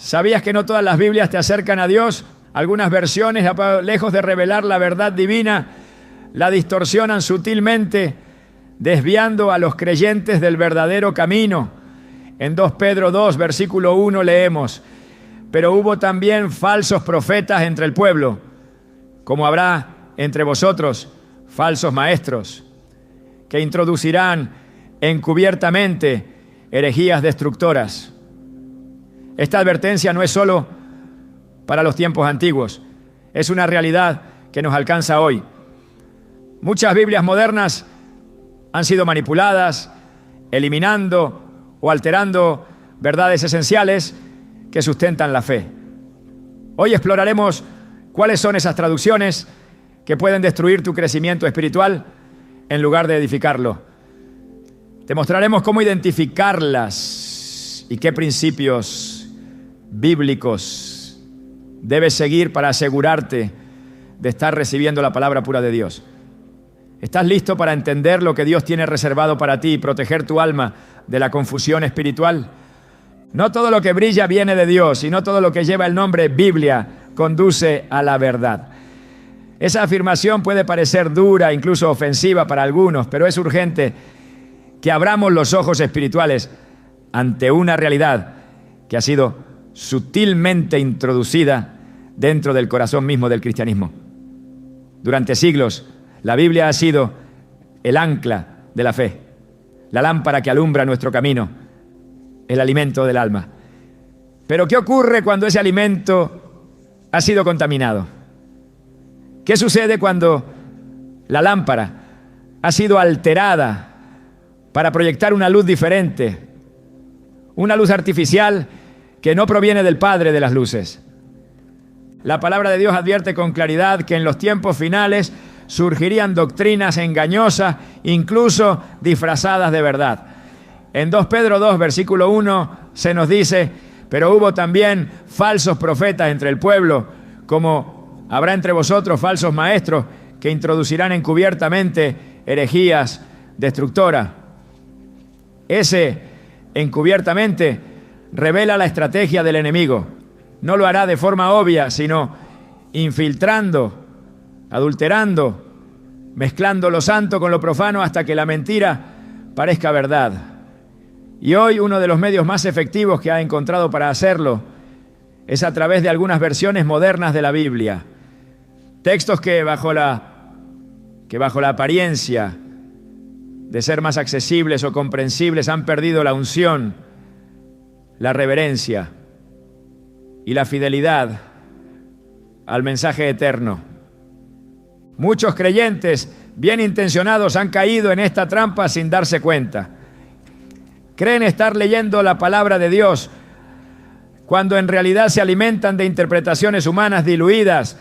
¿Sabías que no todas las Biblias te acercan a Dios? Algunas versiones, lejos de revelar la verdad divina, la distorsionan sutilmente, desviando a los creyentes del verdadero camino. En 2 Pedro 2, versículo 1 leemos: pero hubo también falsos profetas entre el pueblo, como habrá entre vosotros falsos maestros, que introducirán encubiertamente herejías destructoras. Esta advertencia no es solo para los tiempos antiguos, es una realidad que nos alcanza hoy. Muchas Biblias modernas han sido manipuladas, eliminando o alterando verdades esenciales que sustentan la fe. Hoy exploraremos cuáles son esas traducciones que pueden destruir tu crecimiento espiritual en lugar de edificarlo. Te mostraremos cómo identificarlas y qué principios bíblicos debes seguir para asegurarte de estar recibiendo la palabra pura de Dios. ¿Estás listo para entender lo que Dios tiene reservado para ti y proteger tu alma de la confusión espiritual? No todo lo que brilla viene de Dios y no todo lo que lleva el nombre Biblia conduce a la verdad. Esa afirmación puede parecer dura, incluso ofensiva para algunos, pero es urgente que abramos los ojos espirituales ante una realidad que ha sido sutilmente introducida dentro del corazón mismo del cristianismo. Durante siglos, la Biblia ha sido el ancla de la fe, la lámpara que alumbra nuestro camino, el alimento del alma. Pero ¿qué ocurre cuando ese alimento ha sido contaminado? ¿Qué sucede cuando la lámpara ha sido alterada para proyectar una luz diferente, una luz artificial que no proviene del Padre de las luces? La palabra de Dios advierte con claridad que en los tiempos finales surgirían doctrinas engañosas, incluso disfrazadas de verdad. En 2 Pedro 2, versículo 1, se nos dice: pero hubo también falsos profetas entre el pueblo, como habrá entre vosotros falsos maestros que introducirán encubiertamente herejías destructoras. Ese encubiertamente revela la estrategia del enemigo. No lo hará de forma obvia, sino infiltrando, adulterando, mezclando lo santo con lo profano hasta que la mentira parezca verdad. Y hoy uno de los medios más efectivos que ha encontrado para hacerlo es a través de algunas versiones modernas de la Biblia. Textos que bajo la apariencia de ser más accesibles o comprensibles han perdido la unción, la reverencia y la fidelidad al mensaje eterno. Muchos creyentes bien intencionados han caído en esta trampa sin darse cuenta. Creen estar leyendo la palabra de Dios cuando en realidad se alimentan de interpretaciones humanas diluidas,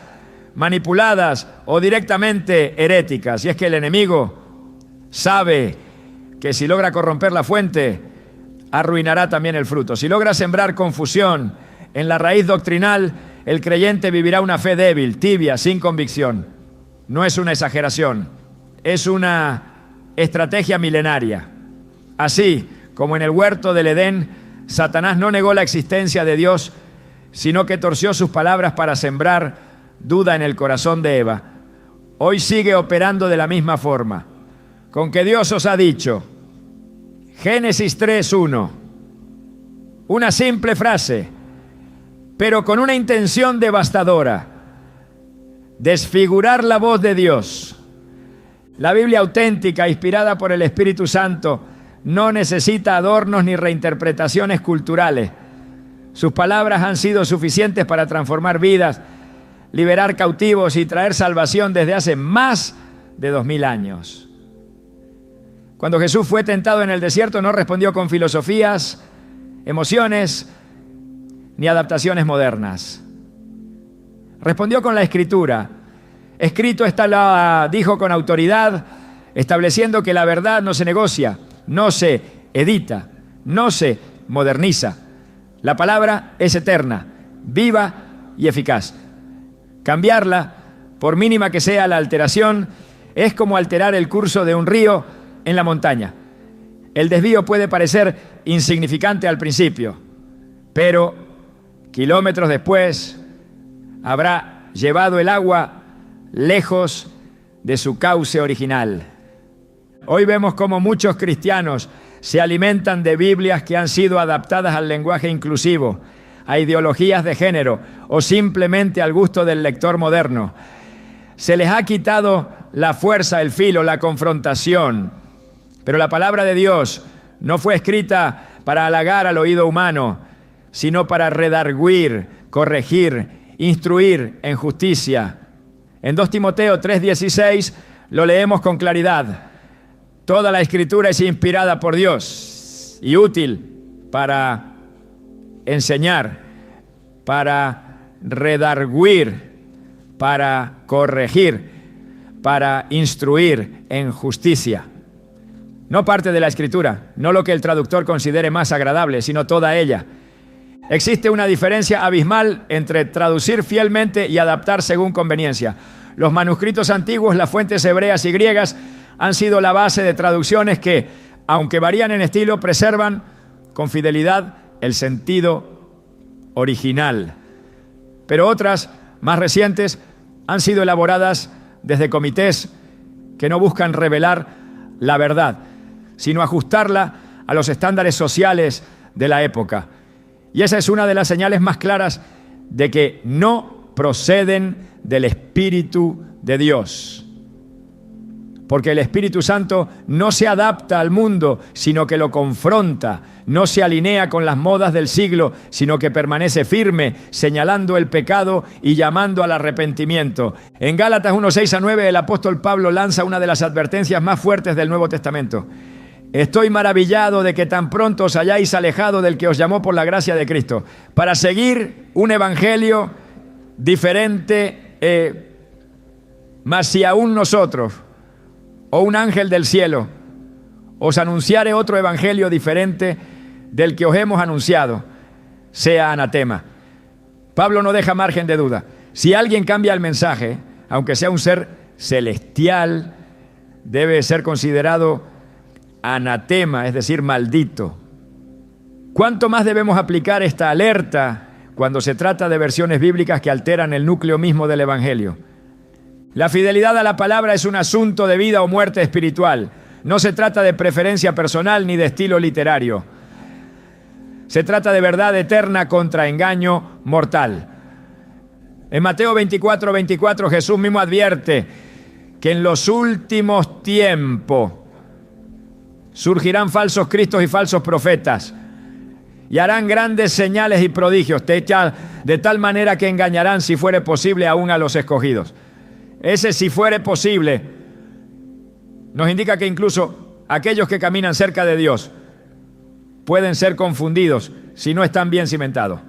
manipuladas o directamente heréticas. Y es que el enemigo sabe que si logra corromper la fuente, arruinará también el fruto. Si logra sembrar confusión en la raíz doctrinal, el creyente vivirá una fe débil, tibia, sin convicción. No es una exageración, es una estrategia milenaria. Así como en el huerto del Edén, Satanás no negó la existencia de Dios, sino que torció sus palabras para sembrar duda en el corazón de Eva. Hoy sigue operando de la misma forma. Con que Dios os ha dicho, Génesis 3:1, una simple frase, pero con una intención devastadora: desfigurar la voz de Dios. La Biblia auténtica, inspirada por el Espíritu Santo, no necesita adornos ni reinterpretaciones culturales. Sus palabras han sido suficientes para transformar vidas, liberar cautivos y traer salvación desde hace más de 2000 años. Cuando Jesús fue tentado en el desierto, no respondió con filosofías, emociones ni adaptaciones modernas. Respondió con la Escritura. Escrito está, dijo con autoridad, estableciendo que la verdad no se negocia, no se edita, no se moderniza. La palabra es eterna, viva y eficaz. Cambiarla, por mínima que sea la alteración, es como alterar el curso de un río en la montaña. El desvío puede parecer insignificante al principio, pero kilómetros después, habrá llevado el agua lejos de su cauce original. Hoy vemos cómo muchos cristianos se alimentan de Biblias que han sido adaptadas al lenguaje inclusivo, a ideologías de género o simplemente al gusto del lector moderno. Se les ha quitado la fuerza, el filo, la confrontación. Pero la palabra de Dios no fue escrita para halagar al oído humano, sino para redarguir, corregir, instruir en justicia. En 2 Timoteo 3:16 lo leemos con claridad. Toda la Escritura es inspirada por Dios y útil para enseñar, para redarguir, para corregir, para instruir en justicia. No parte de la Escritura, no lo que el traductor considere más agradable, sino toda ella. Existe una diferencia abismal entre traducir fielmente y adaptar según conveniencia. Los manuscritos antiguos, las fuentes hebreas y griegas, han sido la base de traducciones que, aunque varían en estilo, preservan con fidelidad el sentido original. Pero otras, más recientes, han sido elaboradas desde comités que no buscan revelar la verdad, sino ajustarla a los estándares sociales de la época. Y esa es una de las señales más claras de que no proceden del Espíritu de Dios. Porque el Espíritu Santo no se adapta al mundo, sino que lo confronta. No se alinea con las modas del siglo, sino que permanece firme, señalando el pecado y llamando al arrepentimiento. En Gálatas 1:6-9, el apóstol Pablo lanza una de las advertencias más fuertes del Nuevo Testamento. Estoy maravillado de que tan pronto os hayáis alejado del que os llamó por la gracia de Cristo, para seguir un evangelio diferente, mas si aún nosotros, o un ángel del cielo, os anunciare otro evangelio diferente del que os hemos anunciado, sea anatema. Pablo no deja margen de duda. Si alguien cambia el mensaje, aunque sea un ser celestial, debe ser considerado anatema, es decir, maldito. ¿Cuánto más debemos aplicar esta alerta cuando se trata de versiones bíblicas que alteran el núcleo mismo del evangelio? La fidelidad a la palabra es un asunto de vida o muerte espiritual. No se trata de preferencia personal ni de estilo literario. Se trata de verdad eterna contra engaño mortal. En Mateo 24:24 Jesús mismo advierte que en los últimos tiempos surgirán falsos cristos y falsos profetas y harán grandes señales y prodigios, de tal manera que engañarán, si fuere posible, aún a los escogidos. Ese "si fuere posible" nos indica que incluso aquellos que caminan cerca de Dios pueden ser confundidos si no están bien cimentados.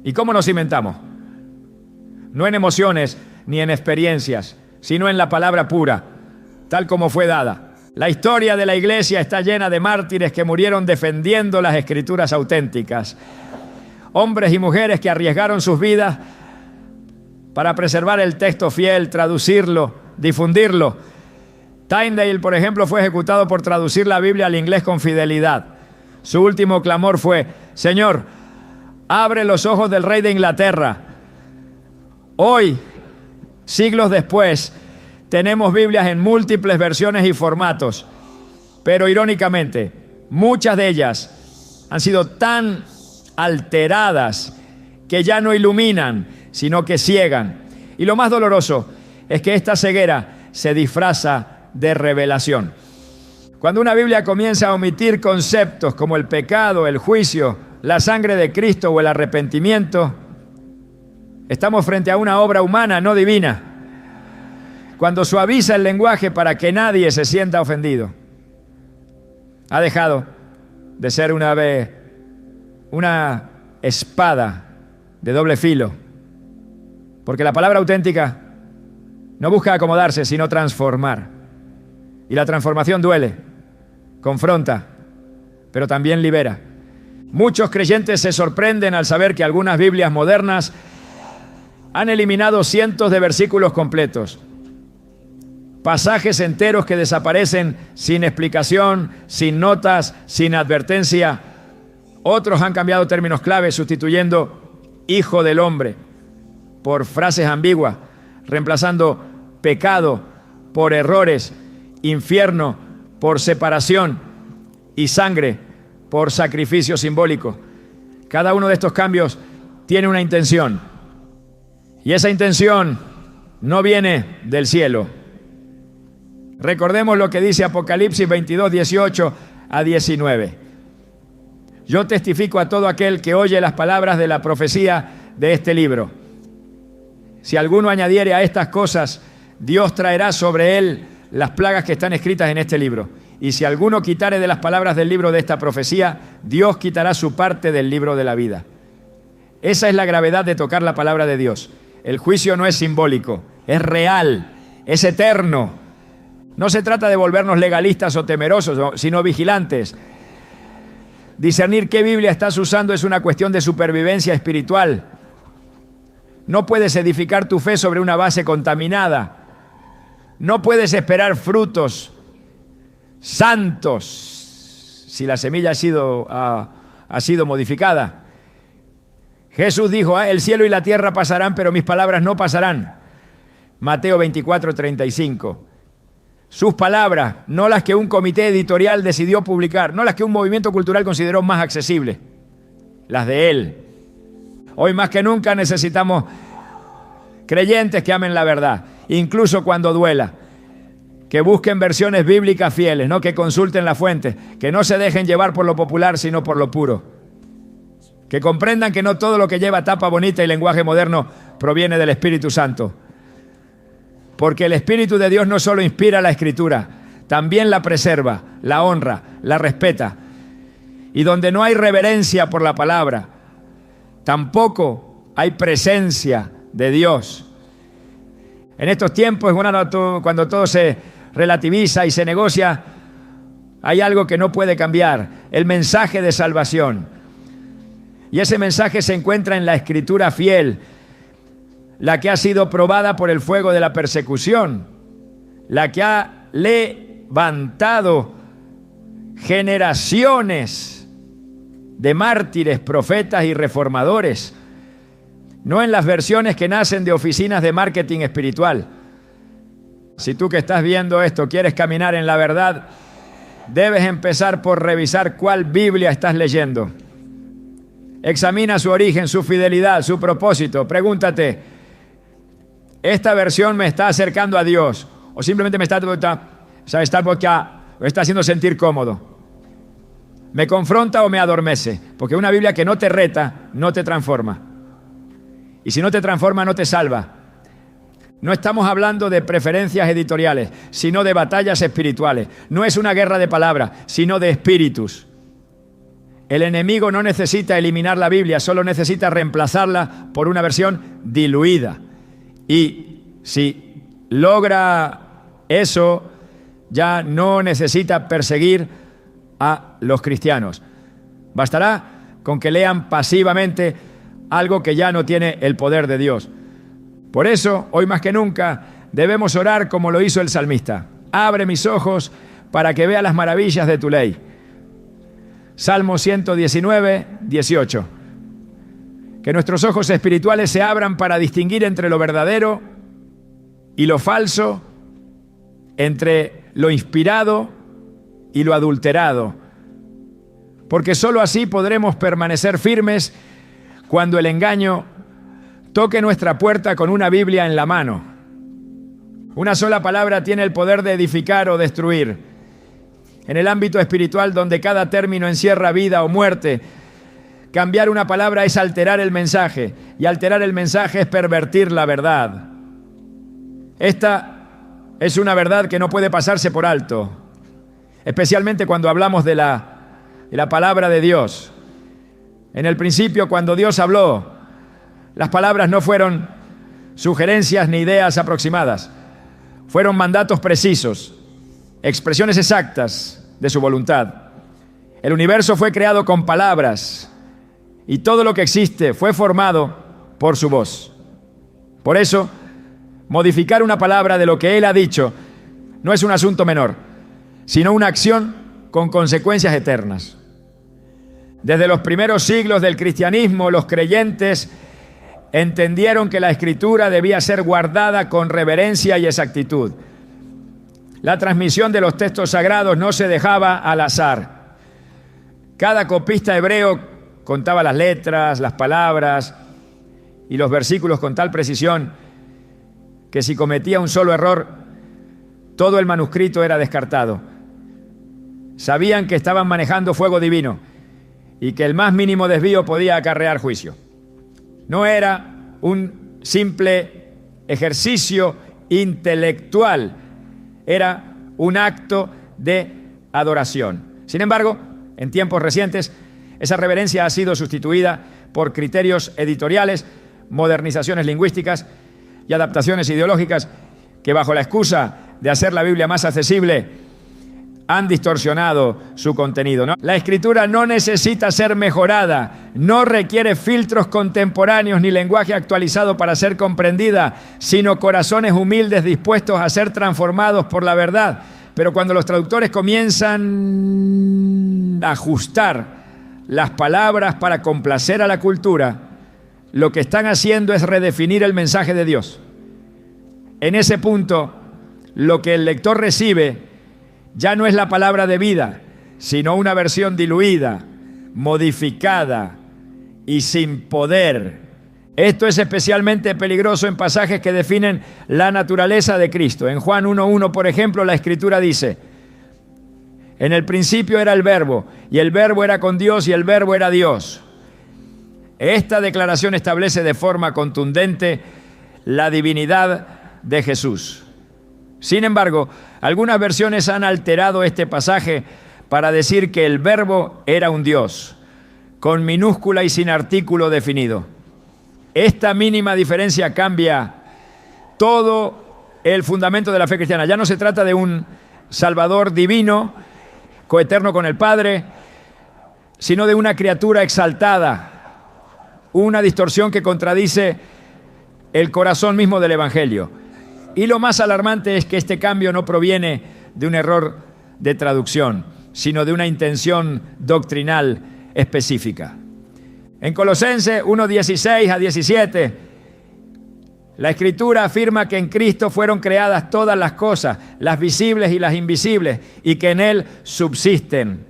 ¿Y cómo nos cimentamos? No en emociones ni en experiencias, sino en la palabra pura, tal como fue dada. La historia de la iglesia está llena de mártires que murieron defendiendo las escrituras auténticas. Hombres y mujeres que arriesgaron sus vidas para preservar el texto fiel, traducirlo, difundirlo. Tyndale, por ejemplo, fue ejecutado por traducir la Biblia al inglés con fidelidad. Su último clamor fue: Señor, abre los ojos del rey de Inglaterra. Hoy, siglos después, tenemos Biblias en múltiples versiones y formatos, pero irónicamente, muchas de ellas han sido tan alteradas que ya no iluminan, sino que ciegan. Y lo más doloroso es que esta ceguera se disfraza de revelación. Cuando una Biblia comienza a omitir conceptos como el pecado, el juicio, la sangre de Cristo o el arrepentimiento, estamos frente a una obra humana, no divina. Cuando suaviza el lenguaje para que nadie se sienta ofendido, ha dejado de ser una espada de doble filo, porque la palabra auténtica no busca acomodarse, sino transformar. Y la transformación duele, confronta, pero también libera. Muchos creyentes se sorprenden al saber que algunas Biblias modernas han eliminado cientos de versículos completos, pasajes enteros que desaparecen sin explicación, sin notas, sin advertencia, Otros han cambiado términos clave sustituyendo hijo del hombre por frases ambiguas, reemplazando pecado por errores, infierno por separación y sangre por sacrificio simbólico. Cada uno de estos cambios tiene una intención, y esa intención no viene del cielo. Recordemos lo que dice Apocalipsis 22, 18 a 19. Yo testifico a todo aquel que oye las palabras de la profecía de este libro. Si alguno añadiere a estas cosas, Dios traerá sobre él las plagas que están escritas en este libro. Y si alguno quitare de las palabras del libro de esta profecía, Dios quitará su parte del libro de la vida. Esa es la gravedad de tocar la palabra de Dios. El juicio no es simbólico, es real, es eterno. No se trata de volvernos legalistas o temerosos, sino vigilantes. Discernir qué Biblia estás usando es una cuestión de supervivencia espiritual. No puedes edificar tu fe sobre una base contaminada. No puedes esperar frutos santos si la semilla ha sido modificada. Jesús dijo, el cielo y la tierra pasarán, pero mis palabras no pasarán. Mateo 24, 35. Sus palabras, no las que un comité editorial decidió publicar, no las que un movimiento cultural consideró más accesibles, las de Él. Hoy más que nunca necesitamos creyentes que amen la verdad, incluso cuando duela, que busquen versiones bíblicas fieles, ¿no? Que consulten la fuente, que no se dejen llevar por lo popular, sino por lo puro. Que comprendan que no todo lo que lleva tapa bonita y lenguaje moderno proviene del Espíritu Santo. Porque el Espíritu de Dios no solo inspira la Escritura, también la preserva, la honra, la respeta. Y donde no hay reverencia por la palabra, tampoco hay presencia de Dios. En estos tiempos, cuando todo se relativiza y se negocia, hay algo que no puede cambiar: el mensaje de salvación. Y ese mensaje se encuentra en la Escritura fiel, la que ha sido probada por el fuego de la persecución, la que ha levantado generaciones de mártires, profetas y reformadores, no en las versiones que nacen de oficinas de marketing espiritual. Si tú que estás viendo esto quieres caminar en la verdad, debes empezar por revisar cuál Biblia estás leyendo. Examina su origen, su fidelidad, su propósito. Pregúntate, ¿esta versión me está acercando a Dios o simplemente me está haciendo sentir cómodo? ¿Me confronta o me adormece? Porque una Biblia que no te reta, no te transforma. Y si no te transforma, no te salva. No estamos hablando de preferencias editoriales, sino de batallas espirituales. No es una guerra de palabras, sino de espíritus. El enemigo no necesita eliminar la Biblia, solo necesita reemplazarla por una versión diluida. Y si logra eso, ya no necesita perseguir a los cristianos. Bastará con que lean pasivamente algo que ya no tiene el poder de Dios. Por eso, hoy más que nunca, debemos orar como lo hizo el salmista. Abre mis ojos para que vea las maravillas de tu ley. Salmo 119, 18. Que nuestros ojos espirituales se abran para distinguir entre lo verdadero y lo falso, entre lo inspirado y lo adulterado. Porque sólo así podremos permanecer firmes cuando el engaño toque nuestra puerta con una Biblia en la mano. Una sola palabra tiene el poder de edificar o destruir. En el ámbito espiritual, donde cada término encierra vida o muerte, cambiar una palabra es alterar el mensaje, y alterar el mensaje es pervertir la verdad. Esta es una verdad que no puede pasarse por alto, especialmente cuando hablamos de la palabra de Dios. En el principio, cuando Dios habló, las palabras no fueron sugerencias ni ideas aproximadas, fueron mandatos precisos, expresiones exactas de su voluntad. El universo fue creado con palabras y todo lo que existe fue formado por su voz. Por eso, modificar una palabra de lo que Él ha dicho no es un asunto menor, sino una acción con consecuencias eternas. Desde los primeros siglos del cristianismo, los creyentes entendieron que la Escritura debía ser guardada con reverencia y exactitud. La transmisión de los textos sagrados no se dejaba al azar. Cada copista hebreo contaba las letras, las palabras y los versículos con tal precisión que si cometía un solo error, todo el manuscrito era descartado. Sabían que estaban manejando fuego divino y que el más mínimo desvío podía acarrear juicio. No era un simple ejercicio intelectual, era un acto de adoración. Sin embargo, en tiempos recientes, esa reverencia ha sido sustituida por criterios editoriales, modernizaciones lingüísticas y adaptaciones ideológicas que, bajo la excusa de hacer la Biblia más accesible, han distorsionado su contenido, ¿no? La Escritura no necesita ser mejorada, no requiere filtros contemporáneos ni lenguaje actualizado para ser comprendida, sino corazones humildes dispuestos a ser transformados por la verdad. Pero cuando los traductores comienzan a ajustar las palabras para complacer a la cultura, lo que están haciendo es redefinir el mensaje de Dios. En ese punto, lo que el lector recibe ya no es la palabra de vida, sino una versión diluida, modificada y sin poder. Esto es especialmente peligroso en pasajes que definen la naturaleza de Cristo. En Juan 1:1, por ejemplo, la Escritura dice: en el principio era el Verbo, y el Verbo era con Dios, y el Verbo era Dios. Esta declaración establece de forma contundente la divinidad de Jesús. Sin embargo, algunas versiones han alterado este pasaje para decir que el Verbo era un Dios, con minúscula y sin artículo definido. Esta mínima diferencia cambia todo el fundamento de la fe cristiana. Ya no se trata de un Salvador divino, coeterno con el Padre, sino de una criatura exaltada, una distorsión que contradice el corazón mismo del Evangelio. Y lo más alarmante es que este cambio no proviene de un error de traducción, sino de una intención doctrinal específica. En Colosenses 1:16-17, la Escritura afirma que en Cristo fueron creadas todas las cosas, las visibles y las invisibles, y que en Él subsisten.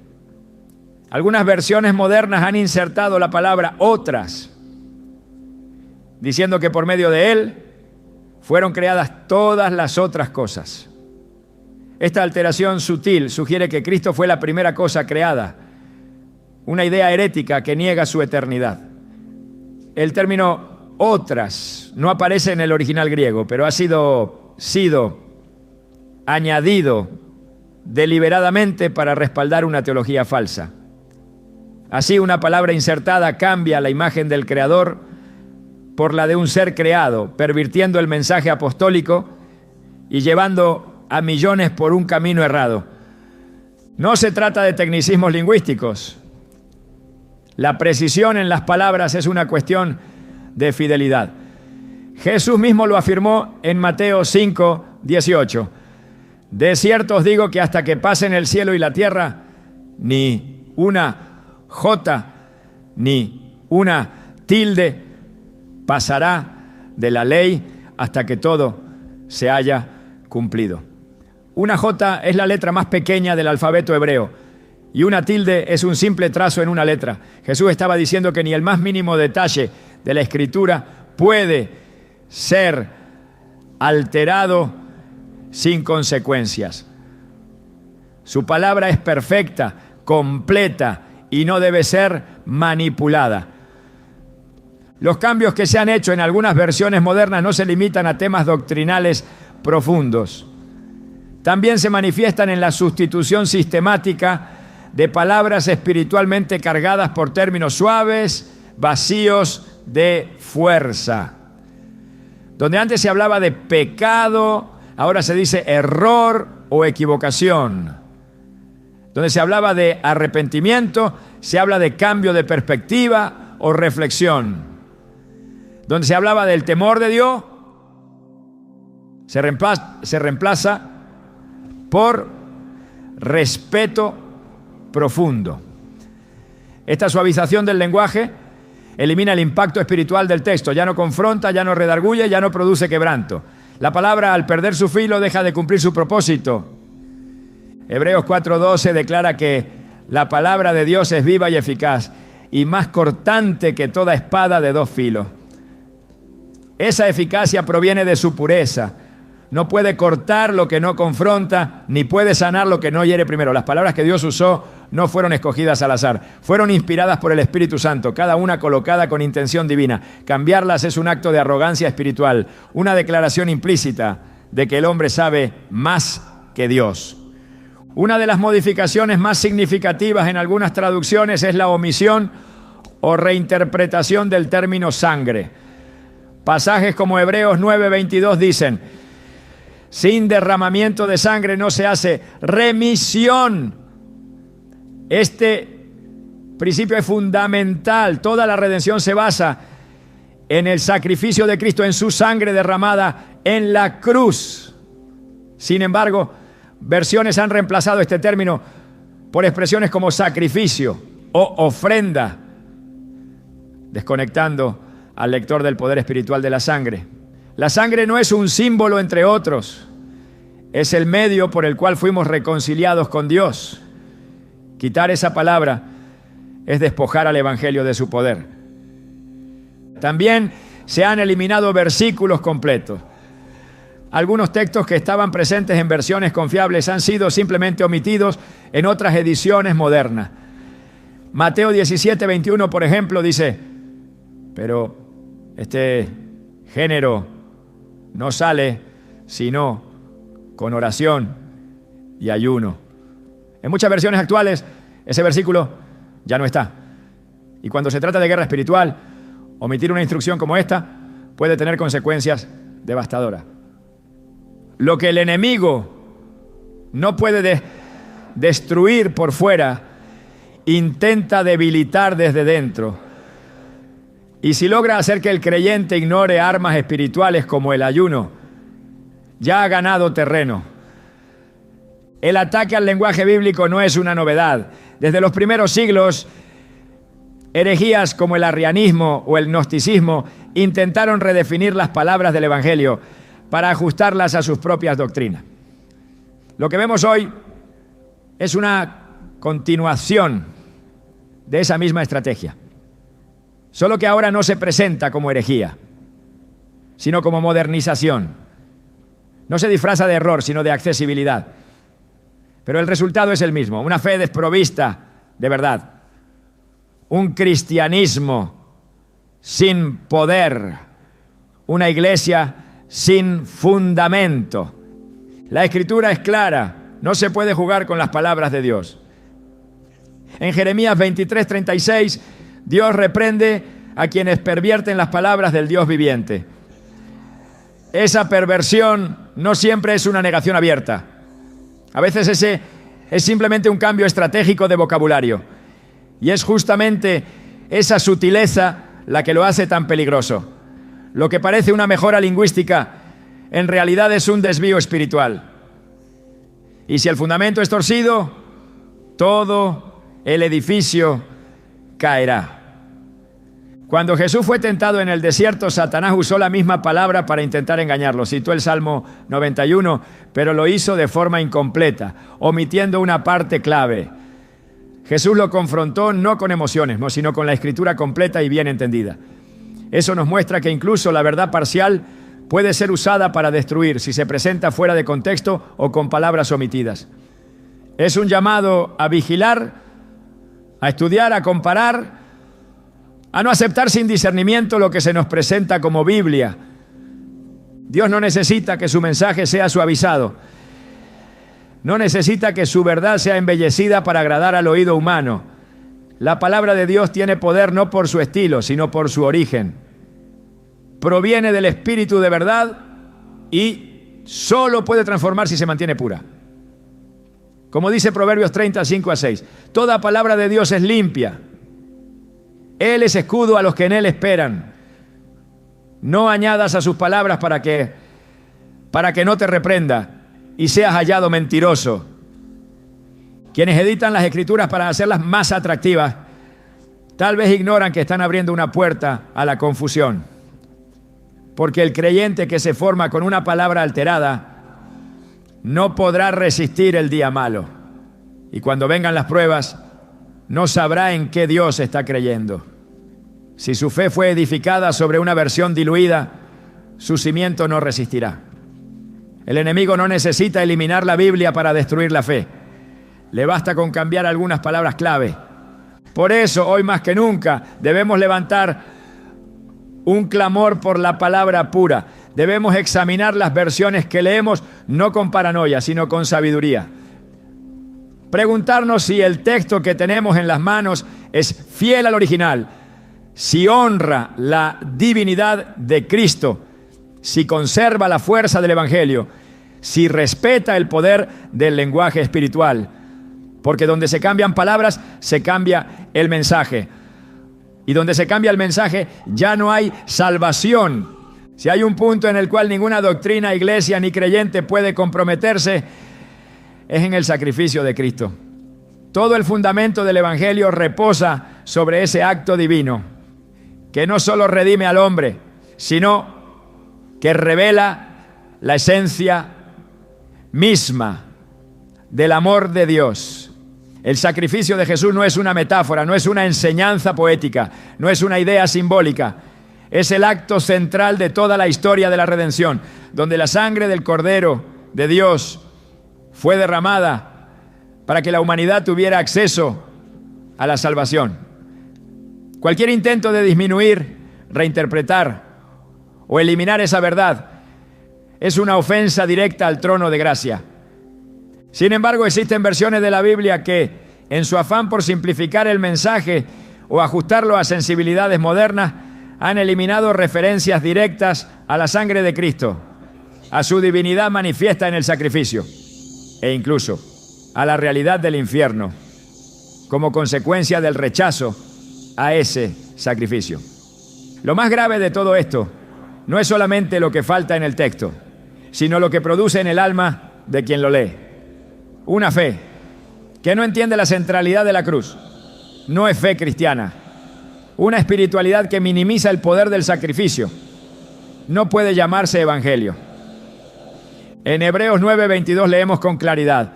Algunas versiones modernas han insertado la palabra otras, diciendo que por medio de Él fueron creadas todas las otras cosas. Esta alteración sutil sugiere que Cristo fue la primera cosa creada, una idea herética que niega su eternidad. El término otras no aparece en el original griego, pero ha sido añadido deliberadamente para respaldar una teología falsa. Así, una palabra insertada cambia la imagen del Creador por la de un ser creado, pervirtiendo el mensaje apostólico y llevando a millones por un camino errado. No se trata de tecnicismos lingüísticos. La precisión en las palabras es una cuestión de fidelidad. Jesús mismo lo afirmó en Mateo 5:18. De cierto os digo que hasta que pasen el cielo y la tierra, ni una jota, ni una tilde pasará de la ley hasta que todo se haya cumplido. Una jota es la letra más pequeña del alfabeto hebreo y una tilde es un simple trazo en una letra. Jesús estaba diciendo que ni el más mínimo detalle de la Escritura puede ser alterado sin consecuencias. Su palabra es perfecta, completa y no debe ser manipulada. Los cambios que se han hecho en algunas versiones modernas no se limitan a temas doctrinales profundos. También se manifiestan en la sustitución sistemática de palabras espiritualmente cargadas por términos suaves, vacíos de fuerza. Donde antes se hablaba de pecado, ahora se dice error o equivocación. Donde se hablaba de arrepentimiento, se habla de cambio de perspectiva o reflexión. Donde se hablaba del temor de Dios, se reemplaza por respeto profundo. Esta suavización del lenguaje elimina el impacto espiritual del texto. Ya no confronta, ya no redarguye, ya no produce quebranto. La palabra, al perder su filo, deja de cumplir su propósito. Hebreos 4:12 declara que la palabra de Dios es viva y eficaz y más cortante que toda espada de dos filos. Esa eficacia proviene de su pureza. No puede cortar lo que no confronta, ni puede sanar lo que no hiere primero. Las palabras que Dios usó no fueron escogidas al azar, fueron inspiradas por el Espíritu Santo, cada una colocada con intención divina. Cambiarlas es un acto de arrogancia espiritual, una declaración implícita de que el hombre sabe más que Dios. Una de las modificaciones más significativas en algunas traducciones es la omisión o reinterpretación del término sangre. Pasajes como Hebreos 9:22 dicen: sin derramamiento de sangre no se hace remisión. Este principio es fundamental. Toda la redención se basa en el sacrificio de Cristo, en su sangre derramada en la cruz. Sin embargo, versiones han reemplazado este término por expresiones como sacrificio o ofrenda, desconectando al lector del poder espiritual de la sangre. La sangre no es un símbolo entre otros, es el medio por el cual fuimos reconciliados con Dios. Quitar esa palabra es despojar al Evangelio de su poder. También se han eliminado versículos completos. Algunos textos que estaban presentes en versiones confiables han sido simplemente omitidos en otras ediciones modernas. Mateo 17:21, por ejemplo, dice: pero este género no sale sino con oración y ayuno. En muchas versiones actuales ese versículo ya no está. Y cuando se trata de guerra espiritual, omitir una instrucción como esta puede tener consecuencias devastadoras. Lo que el enemigo no puede destruir por fuera, intenta debilitar desde dentro. Y si logra hacer que el creyente ignore armas espirituales como el ayuno, ya ha ganado terreno. El ataque al lenguaje bíblico no es una novedad. Desde los primeros siglos, herejías como el arrianismo o el gnosticismo intentaron redefinir las palabras del Evangelio para ajustarlas a sus propias doctrinas. Lo que vemos hoy es una continuación de esa misma estrategia. Solo que ahora no se presenta como herejía, sino como modernización. No se disfraza de error, sino de accesibilidad. Pero el resultado es el mismo: una fe desprovista de verdad, un cristianismo sin poder, una iglesia sin fundamento. La Escritura es clara, no se puede jugar con las palabras de Dios. En Jeremías 23:36, Dios reprende a quienes pervierten las palabras del Dios viviente. Esa perversión no siempre es una negación abierta. A veces ese es simplemente un cambio estratégico de vocabulario. Y es justamente esa sutileza la que lo hace tan peligroso. Lo que parece una mejora lingüística, en realidad es un desvío espiritual. Y si el fundamento es torcido, todo el edificio caerá. Cuando Jesús fue tentado en el desierto, Satanás usó la misma palabra para intentar engañarlo. Citó el Salmo 91, pero lo hizo de forma incompleta, omitiendo una parte clave. Jesús lo confrontó no con emociones, sino con la Escritura completa y bien entendida. Eso nos muestra que incluso la verdad parcial puede ser usada para destruir si se presenta fuera de contexto o con palabras omitidas. Es un llamado a vigilar, a estudiar, a comparar, a no aceptar sin discernimiento lo que se nos presenta como Biblia. Dios no necesita que su mensaje sea suavizado. No necesita que su verdad sea embellecida para agradar al oído humano. La palabra de Dios tiene poder no por su estilo, sino por su origen. Proviene del Espíritu de verdad y solo puede transformar si se mantiene pura. Como dice Proverbios 30:5-6, toda palabra de Dios es limpia. Él es escudo a los que en Él esperan. No añadas a sus palabras para que no te reprenda y seas hallado mentiroso. Quienes editan las Escrituras para hacerlas más atractivas tal vez ignoran que están abriendo una puerta a la confusión. Porque el creyente que se forma con una palabra alterada no podrá resistir el día malo. Y cuando vengan las pruebas, no sabrá en qué Dios está creyendo. Si su fe fue edificada sobre una versión diluida, su cimiento no resistirá. El enemigo no necesita eliminar la Biblia para destruir la fe. Le basta con cambiar algunas palabras clave. Por eso, hoy más que nunca, debemos levantar un clamor por la palabra pura. Debemos examinar las versiones que leemos, no con paranoia, sino con sabiduría. Preguntarnos si el texto que tenemos en las manos es fiel al original, si honra la divinidad de Cristo, si conserva la fuerza del Evangelio, si respeta el poder del lenguaje espiritual. Porque donde se cambian palabras, se cambia el mensaje. Y donde se cambia el mensaje, ya no hay salvación. Si hay un punto en el cual ninguna doctrina, iglesia ni creyente puede comprometerse, es en el sacrificio de Cristo. Todo el fundamento del Evangelio reposa sobre ese acto divino, que no solo redime al hombre, sino que revela la esencia misma del amor de Dios. El sacrificio de Jesús no es una metáfora, no es una enseñanza poética, no es una idea simbólica. Es el acto central de toda la historia de la redención, donde la sangre del Cordero de Dios fue derramada para que la humanidad tuviera acceso a la salvación. Cualquier intento de disminuir, reinterpretar o eliminar esa verdad es una ofensa directa al trono de gracia. Sin embargo, existen versiones de la Biblia que, en su afán por simplificar el mensaje o ajustarlo a sensibilidades modernas, han eliminado referencias directas a la sangre de Cristo, a su divinidad manifiesta en el sacrificio, e incluso a la realidad del infierno, como consecuencia del rechazo a ese sacrificio. Lo más grave de todo esto no es solamente lo que falta en el texto, sino lo que produce en el alma de quien lo lee. Una fe que no entiende la centralidad de la cruz no es fe cristiana. Una espiritualidad que minimiza el poder del sacrificio no puede llamarse evangelio. En Hebreos 9:22 leemos con claridad: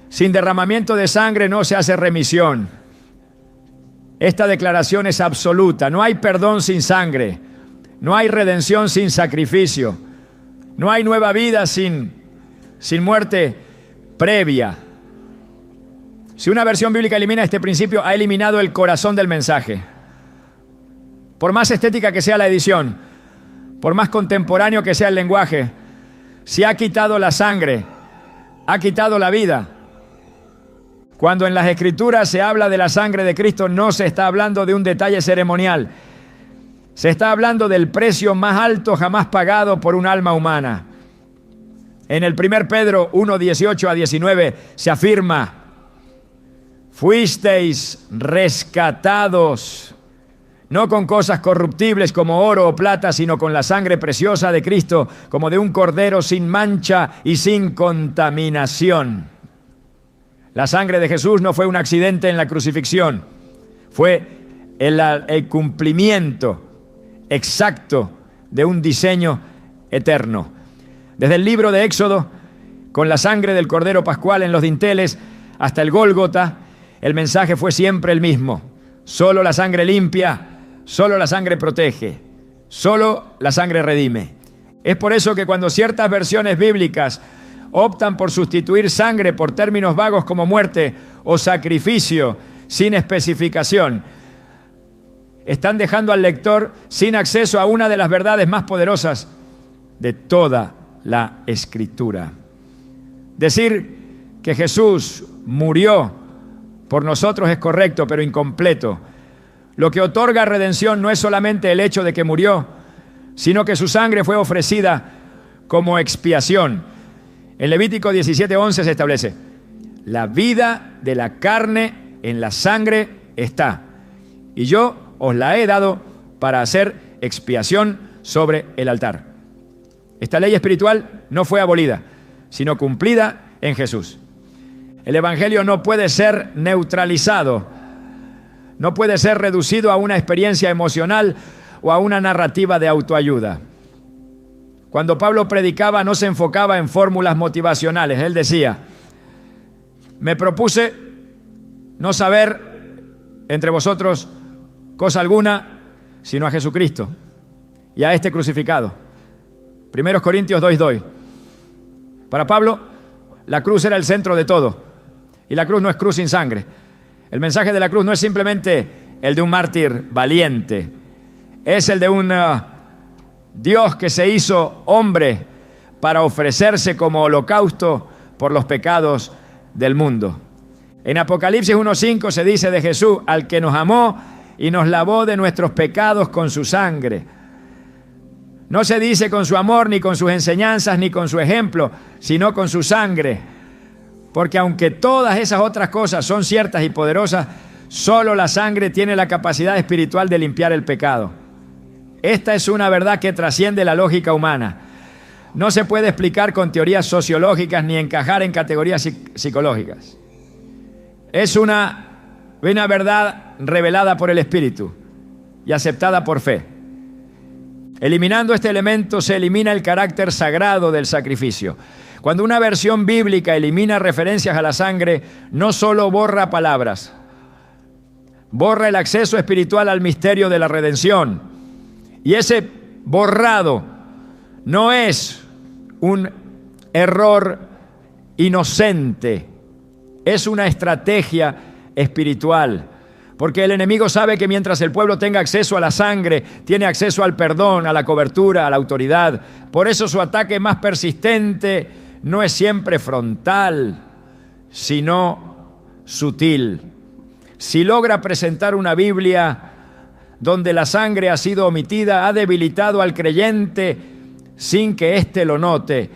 sin derramamiento de sangre no se hace remisión. Esta declaración es absoluta. No hay perdón sin sangre. No hay redención sin sacrificio. No hay nueva vida sin muerte previa. Si una versión bíblica elimina este principio, ha eliminado el corazón del mensaje. Por más estética que sea la edición, por más contemporáneo que sea el lenguaje, si ha quitado la sangre, ha quitado la vida. Cuando en las Escrituras se habla de la sangre de Cristo, no se está hablando de un detalle ceremonial. Se está hablando del precio más alto jamás pagado por un alma humana. En el 1 Pedro 1:18-19 se afirma: fuisteis rescatados, no con cosas corruptibles como oro o plata, sino con la sangre preciosa de Cristo, como de un cordero sin mancha y sin contaminación. La sangre de Jesús no fue un accidente en la crucifixión, fue el cumplimiento exacto de un diseño eterno. Desde el libro de Éxodo, con la sangre del Cordero Pascual en los dinteles, hasta el Gólgota, el mensaje fue siempre el mismo: solo la sangre limpia, solo la sangre protege, solo la sangre redime. Es por eso que cuando ciertas versiones bíblicas optan por sustituir sangre por términos vagos como muerte o sacrificio sin especificación, están dejando al lector sin acceso a una de las verdades más poderosas de toda la Escritura. Decir que Jesús murió por nosotros es correcto, pero incompleto. Lo que otorga redención no es solamente el hecho de que murió, sino que su sangre fue ofrecida como expiación. En Levítico 17:11 se establece: la vida de la carne en la sangre está, y yo os la he dado para hacer expiación sobre el altar. Esta ley espiritual no fue abolida, sino cumplida en Jesús. El Evangelio no puede ser neutralizado, no puede ser reducido a una experiencia emocional o a una narrativa de autoayuda. Cuando Pablo predicaba, no se enfocaba en fórmulas motivacionales. Él decía: me propuse no saber entre vosotros cosa alguna, sino a Jesucristo y a este crucificado. 1 Corintios 2:2. Para Pablo, la cruz era el centro de todo. Y la cruz no es cruz sin sangre. El mensaje de la cruz no es simplemente el de un mártir valiente. Es el de un Dios que se hizo hombre para ofrecerse como holocausto por los pecados del mundo. En Apocalipsis 1:5 se dice de Jesús: al que nos amó y nos lavó de nuestros pecados con su sangre. No se dice con su amor, ni con sus enseñanzas, ni con su ejemplo, sino con su sangre. Porque aunque todas esas otras cosas son ciertas y poderosas, solo la sangre tiene la capacidad espiritual de limpiar el pecado. Esta es una verdad que trasciende la lógica humana. No se puede explicar con teorías sociológicas ni encajar en categorías psicológicas. Es una verdad revelada por el Espíritu y aceptada por fe. Eliminando este elemento se elimina el carácter sagrado del sacrificio. Cuando una versión bíblica elimina referencias a la sangre, no solo borra palabras, borra el acceso espiritual al misterio de la redención. Y ese borrado no es un error inocente, es una estrategia espiritual. Porque el enemigo sabe que mientras el pueblo tenga acceso a la sangre, tiene acceso al perdón, a la cobertura, a la autoridad. Por eso su ataque más persistente no es siempre frontal, sino sutil. Si logra presentar una Biblia donde la sangre ha sido omitida, ha debilitado al creyente sin que éste lo note.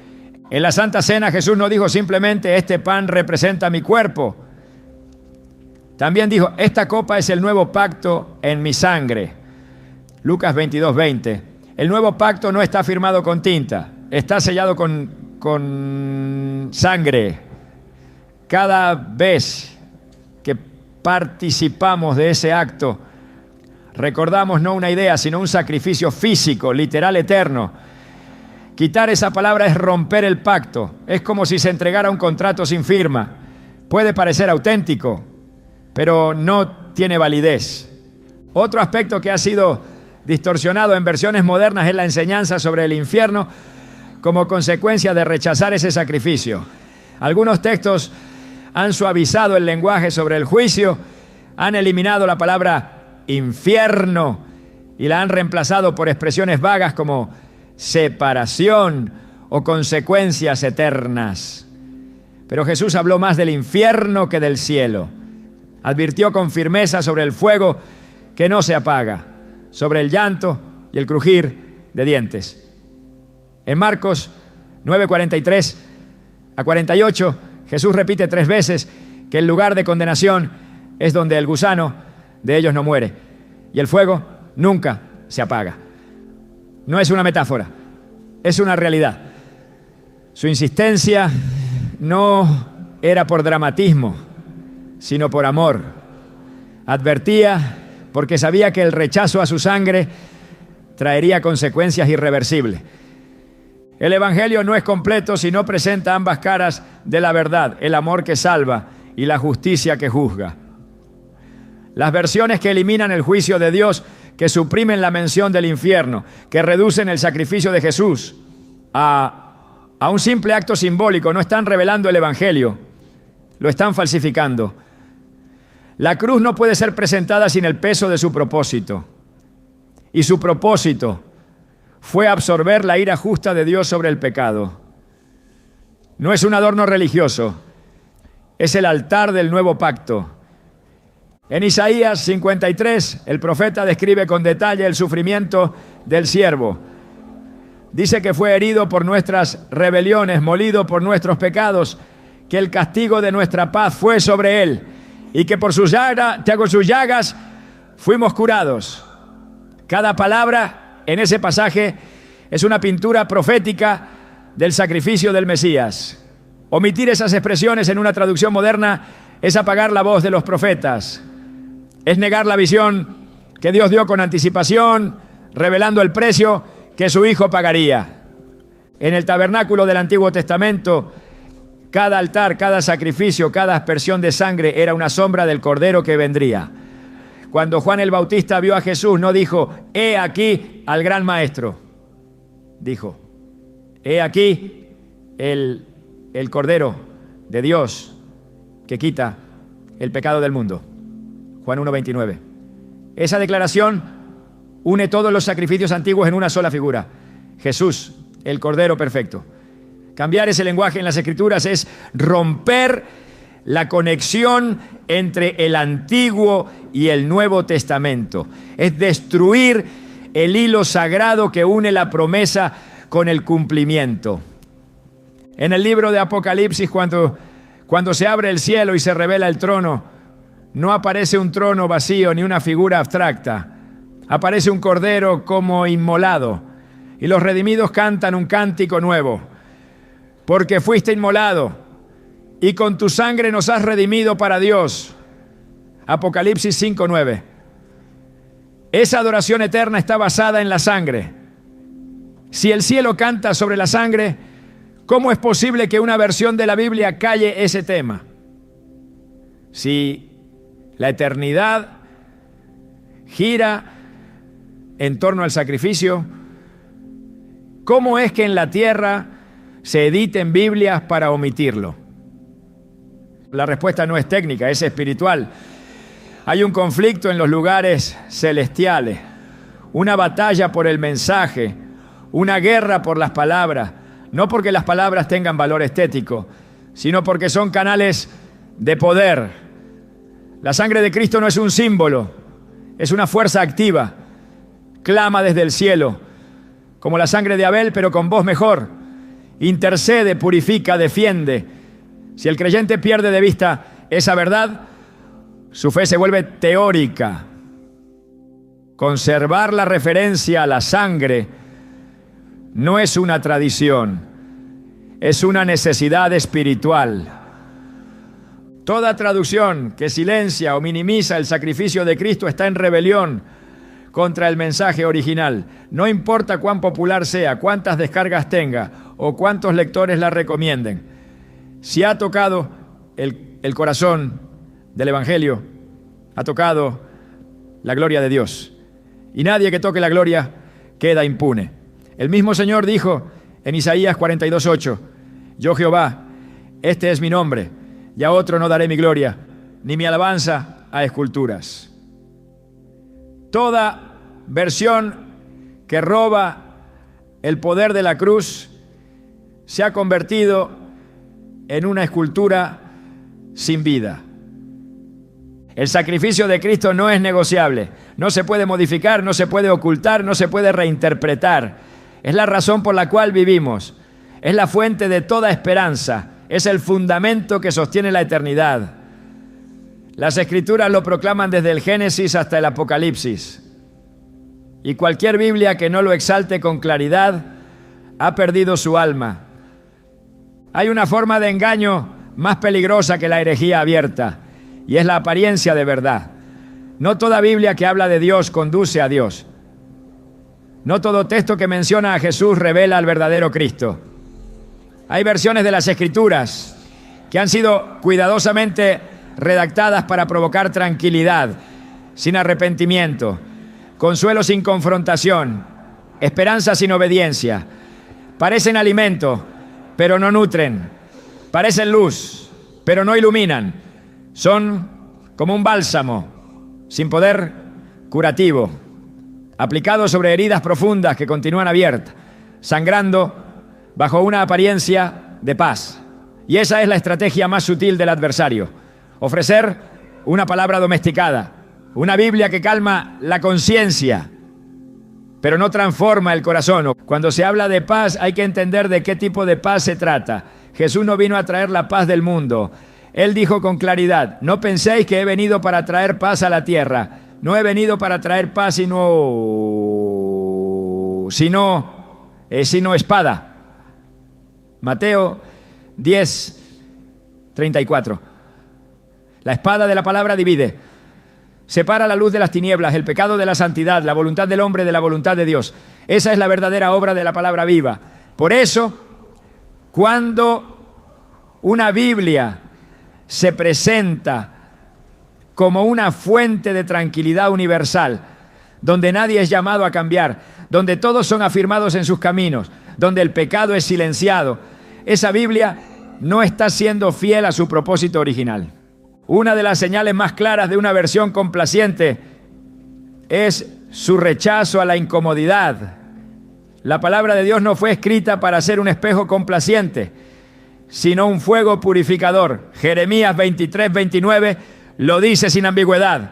En la Santa Cena Jesús no dijo simplemente: este pan representa mi cuerpo. También dijo: esta copa es el nuevo pacto en mi sangre. Lucas 22:20. El nuevo pacto no está firmado con tinta, está sellado con sangre. Cada vez que participamos de ese acto, recordamos no una idea, sino un sacrificio físico, literal, eterno. Quitar esa palabra es romper el pacto. Es como si se entregara un contrato sin firma. Puede parecer auténtico, pero no tiene validez. Otro aspecto que ha sido distorsionado en versiones modernas es la enseñanza sobre el infierno como consecuencia de rechazar ese sacrificio. Algunos textos han suavizado el lenguaje sobre el juicio, han eliminado la palabra infierno y la han reemplazado por expresiones vagas como separación o consecuencias eternas. Pero Jesús habló más del infierno que del cielo. Advirtió con firmeza sobre el fuego que no se apaga, sobre el llanto y el crujir de dientes. En Marcos 9:43 a 48, Jesús repite 3 veces que el lugar de condenación es donde el gusano de ellos no muere y el fuego nunca se apaga. No es una metáfora, es una realidad. Su insistencia no era por dramatismo, sino por amor. Advertía porque sabía que el rechazo a su sangre traería consecuencias irreversibles. El Evangelio no es completo si no presenta ambas caras de la verdad, el amor que salva y la justicia que juzga. Las versiones que eliminan el juicio de Dios, que suprimen la mención del infierno, que reducen el sacrificio de Jesús a un simple acto simbólico, no están revelando el Evangelio, lo están falsificando. La cruz no puede ser presentada sin el peso de su propósito. Y su propósito fue absorber la ira justa de Dios sobre el pecado. No es un adorno religioso, es el altar del nuevo pacto. En Isaías 53, el profeta describe con detalle el sufrimiento del siervo. Dice que fue herido por nuestras rebeliones, molido por nuestros pecados, que el castigo de nuestra paz fue sobre él y que por sus llagas fuimos curados. Cada palabra en ese pasaje es una pintura profética del sacrificio del Mesías. Omitir esas expresiones en una traducción moderna es apagar la voz de los profetas. Es negar la visión que Dios dio con anticipación, revelando el precio que su Hijo pagaría. En el tabernáculo del Antiguo Testamento, cada altar, cada sacrificio, cada aspersión de sangre era una sombra del Cordero que vendría. Cuando Juan el Bautista vio a Jesús, no dijo, he aquí al gran maestro. Dijo, he aquí el Cordero de Dios que quita el pecado del mundo. Juan 1:29. Esa declaración une todos los sacrificios antiguos en una sola figura. Jesús, el Cordero perfecto. Cambiar ese lenguaje en las Escrituras es romper la conexión entre el Antiguo y el Nuevo Testamento. Es destruir el hilo sagrado que une la promesa con el cumplimiento. En el libro de Apocalipsis, cuando se abre el cielo y se revela el trono, no aparece un trono vacío ni una figura abstracta. Aparece un cordero como inmolado. Y los redimidos cantan un cántico nuevo. Porque fuiste inmolado y con tu sangre nos has redimido para Dios. Apocalipsis 5:9. Esa adoración eterna está basada en la sangre. Si el cielo canta sobre la sangre, ¿cómo es posible que una versión de la Biblia calle ese tema? Si la eternidad gira en torno al sacrificio, ¿cómo es que en la tierra se editen Biblias para omitirlo? La respuesta no es técnica, es espiritual. Hay un conflicto en los lugares celestiales, una batalla por el mensaje, una guerra por las palabras, no porque las palabras tengan valor estético, sino porque son canales de poder. La sangre de Cristo no es un símbolo, es una fuerza activa. Clama desde el cielo, como la sangre de Abel, pero con voz mejor. Intercede, purifica, defiende. Si el creyente pierde de vista esa verdad, su fe se vuelve teórica. Conservar la referencia a la sangre no es una tradición, es una necesidad espiritual. Toda traducción que silencia o minimiza el sacrificio de Cristo está en rebelión contra el mensaje original. No importa cuán popular sea, cuántas descargas tenga o cuántos lectores la recomienden. Si ha tocado el corazón del Evangelio, ha tocado la gloria de Dios. Y nadie que toque la gloria queda impune. El mismo Señor dijo en Isaías 42:8, yo Jehová, este es mi nombre, y a otro no daré mi gloria, ni mi alabanza a esculturas. Toda versión que roba el poder de la cruz se ha convertido en una escultura sin vida. El sacrificio de Cristo no es negociable, no se puede modificar, no se puede ocultar, no se puede reinterpretar. Es la razón por la cual vivimos, es la fuente de toda esperanza, es el fundamento que sostiene la eternidad. Las Escrituras lo proclaman desde el Génesis hasta el Apocalipsis. Y cualquier Biblia que no lo exalte con claridad ha perdido su alma. Hay una forma de engaño más peligrosa que la herejía abierta, y es la apariencia de verdad. No toda Biblia que habla de Dios conduce a Dios. No todo texto que menciona a Jesús revela al verdadero Cristo. Hay versiones de las Escrituras que han sido cuidadosamente redactadas para provocar tranquilidad, sin arrepentimiento, consuelo sin confrontación, esperanza sin obediencia. Parecen alimento, pero no nutren. Parecen luz, pero no iluminan. Son como un bálsamo, sin poder curativo, aplicado sobre heridas profundas que continúan abiertas, sangrando bajo una apariencia de paz. Y esa es la estrategia más sutil del adversario: ofrecer una palabra domesticada, una Biblia que calma la conciencia, pero no transforma el corazón. Cuando se habla de paz, hay que entender de qué tipo de paz se trata. Jesús no vino a traer la paz del mundo. Él dijo con claridad: no penséis que he venido para traer paz a la tierra. No he venido para traer paz sino espada. Mateo 10:34. La espada de la palabra divide. Separa la luz de las tinieblas, el pecado de la santidad, la voluntad del hombre de la voluntad de Dios. Esa es la verdadera obra de la palabra viva. Por eso, cuando una Biblia se presenta como una fuente de tranquilidad universal, donde nadie es llamado a cambiar, donde todos son afirmados en sus caminos, donde el pecado es silenciado, esa Biblia no está siendo fiel a su propósito original. Una de las señales más claras de una versión complaciente es su rechazo a la incomodidad. La palabra de Dios no fue escrita para ser un espejo complaciente, sino un fuego purificador. Jeremías 23:29 lo dice sin ambigüedad.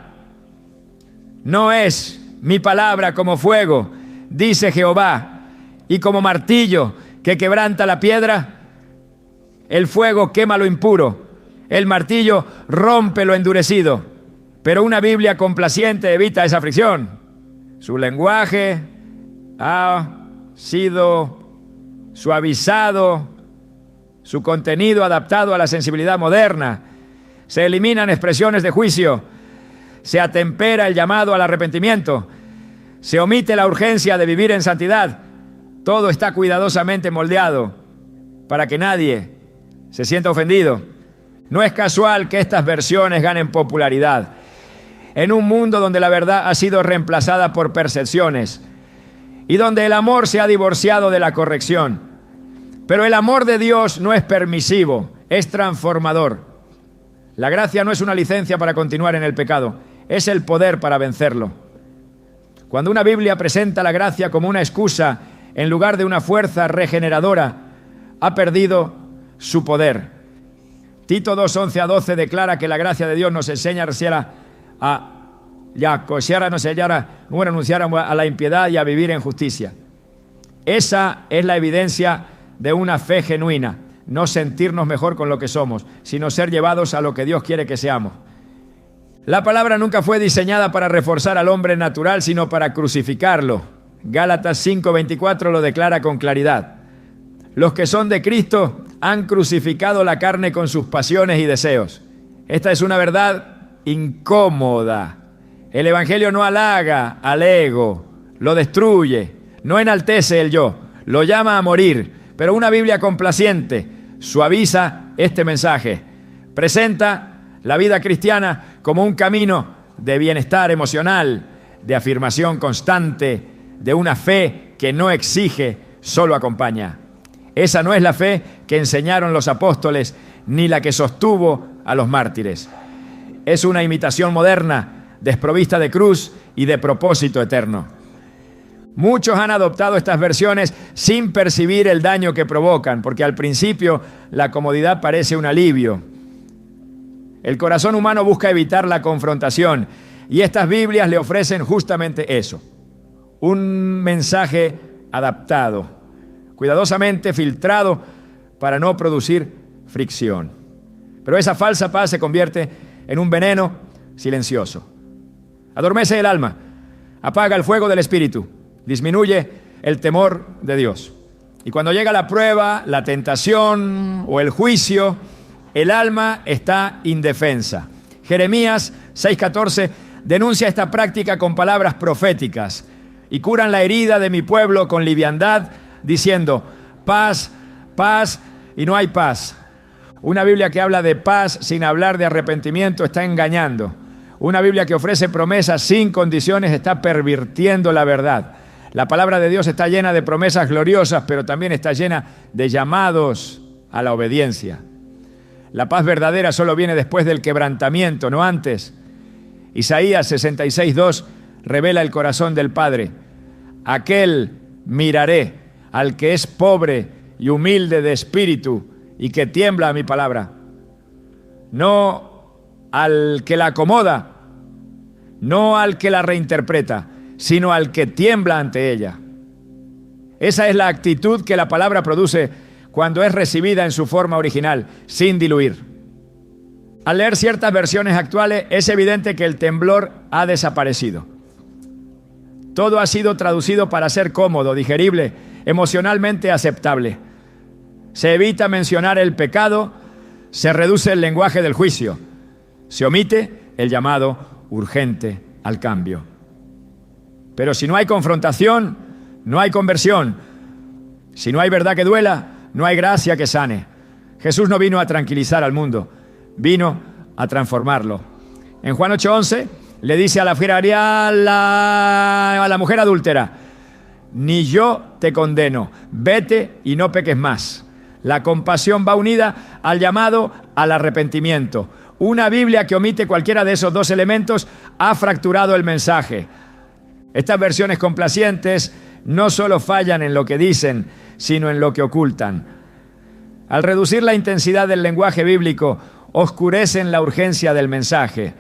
No es mi palabra como fuego, dice Jehová, y como martillo que quebranta la piedra. El fuego quema lo impuro, el martillo rompe lo endurecido. Pero una Biblia complaciente evita esa fricción. Su lenguaje ha sido suavizado, su contenido adaptado a la sensibilidad moderna. Se eliminan expresiones de juicio, se atempera el llamado al arrepentimiento, se omite la urgencia de vivir en santidad. Todo está cuidadosamente moldeado para que nadie se sienta ofendido. No es casual que estas versiones ganen popularidad en un mundo donde la verdad ha sido reemplazada por percepciones y donde el amor se ha divorciado de la corrección. Pero el amor de Dios no es permisivo, es transformador. La gracia no es una licencia para continuar en el pecado, es el poder para vencerlo. Cuando una Biblia presenta la gracia como una excusa en lugar de una fuerza regeneradora, ha perdido su poder. Tito 2:11-12 declara que la gracia de Dios nos enseña a renunciar a la impiedad y a vivir en justicia. Esa es la evidencia de una fe genuina, no sentirnos mejor con lo que somos, sino ser llevados a lo que Dios quiere que seamos. La palabra nunca fue diseñada para reforzar al hombre natural, sino para crucificarlo. Gálatas 5:24 lo declara con claridad. Los que son de Cristo han crucificado la carne con sus pasiones y deseos. Esta es una verdad incómoda. El Evangelio no halaga al ego, lo destruye, no enaltece el yo, lo llama a morir. Pero una Biblia complaciente suaviza este mensaje. Presenta la vida cristiana como un camino de bienestar emocional, de afirmación constante, de una fe que no exige, solo acompaña. Esa no es la fe que enseñaron los apóstoles, ni la que sostuvo a los mártires. Es una imitación moderna, desprovista de cruz y de propósito eterno. Muchos han adoptado estas versiones sin percibir el daño que provocan, porque al principio la comodidad parece un alivio. El corazón humano busca evitar la confrontación, y estas Biblias le ofrecen justamente eso. Un mensaje adaptado, cuidadosamente filtrado para no producir fricción. Pero esa falsa paz se convierte en un veneno silencioso. Adormece el alma, apaga el fuego del espíritu, disminuye el temor de Dios. Y cuando llega la prueba, la tentación o el juicio, el alma está indefensa. Jeremías 6:14 denuncia esta práctica con palabras proféticas. Y curan la herida de mi pueblo con liviandad, diciendo, paz, paz, y no hay paz. Una Biblia que habla de paz sin hablar de arrepentimiento está engañando. Una Biblia que ofrece promesas sin condiciones está pervirtiendo la verdad. La palabra de Dios está llena de promesas gloriosas, pero también está llena de llamados a la obediencia. La paz verdadera solo viene después del quebrantamiento, no antes. Isaías 66:2 revela el corazón del Padre. Aquel miraré al que es pobre y humilde de espíritu y que tiembla a mi palabra. No al que la acomoda, no al que la reinterpreta, sino al que tiembla ante ella. Esa es la actitud que la palabra produce cuando es recibida en su forma original, sin diluir. Al leer ciertas versiones actuales, es evidente que el temblor ha desaparecido. Todo ha sido traducido para ser cómodo, digerible, emocionalmente aceptable. Se evita mencionar el pecado, se reduce el lenguaje del juicio, se omite el llamado urgente al cambio. Pero si no hay confrontación, no hay conversión. Si no hay verdad que duela, no hay gracia que sane. Jesús no vino a tranquilizar al mundo, vino a transformarlo. En Juan 8:11 le dice a la mujer adúltera: ni yo te condeno, vete y no peques más. La compasión va unida al llamado al arrepentimiento. Una Biblia que omite cualquiera de esos dos elementos ha fracturado el mensaje. Estas versiones complacientes no solo fallan en lo que dicen, sino en lo que ocultan. Al reducir la intensidad del lenguaje bíblico, oscurecen la urgencia del mensaje.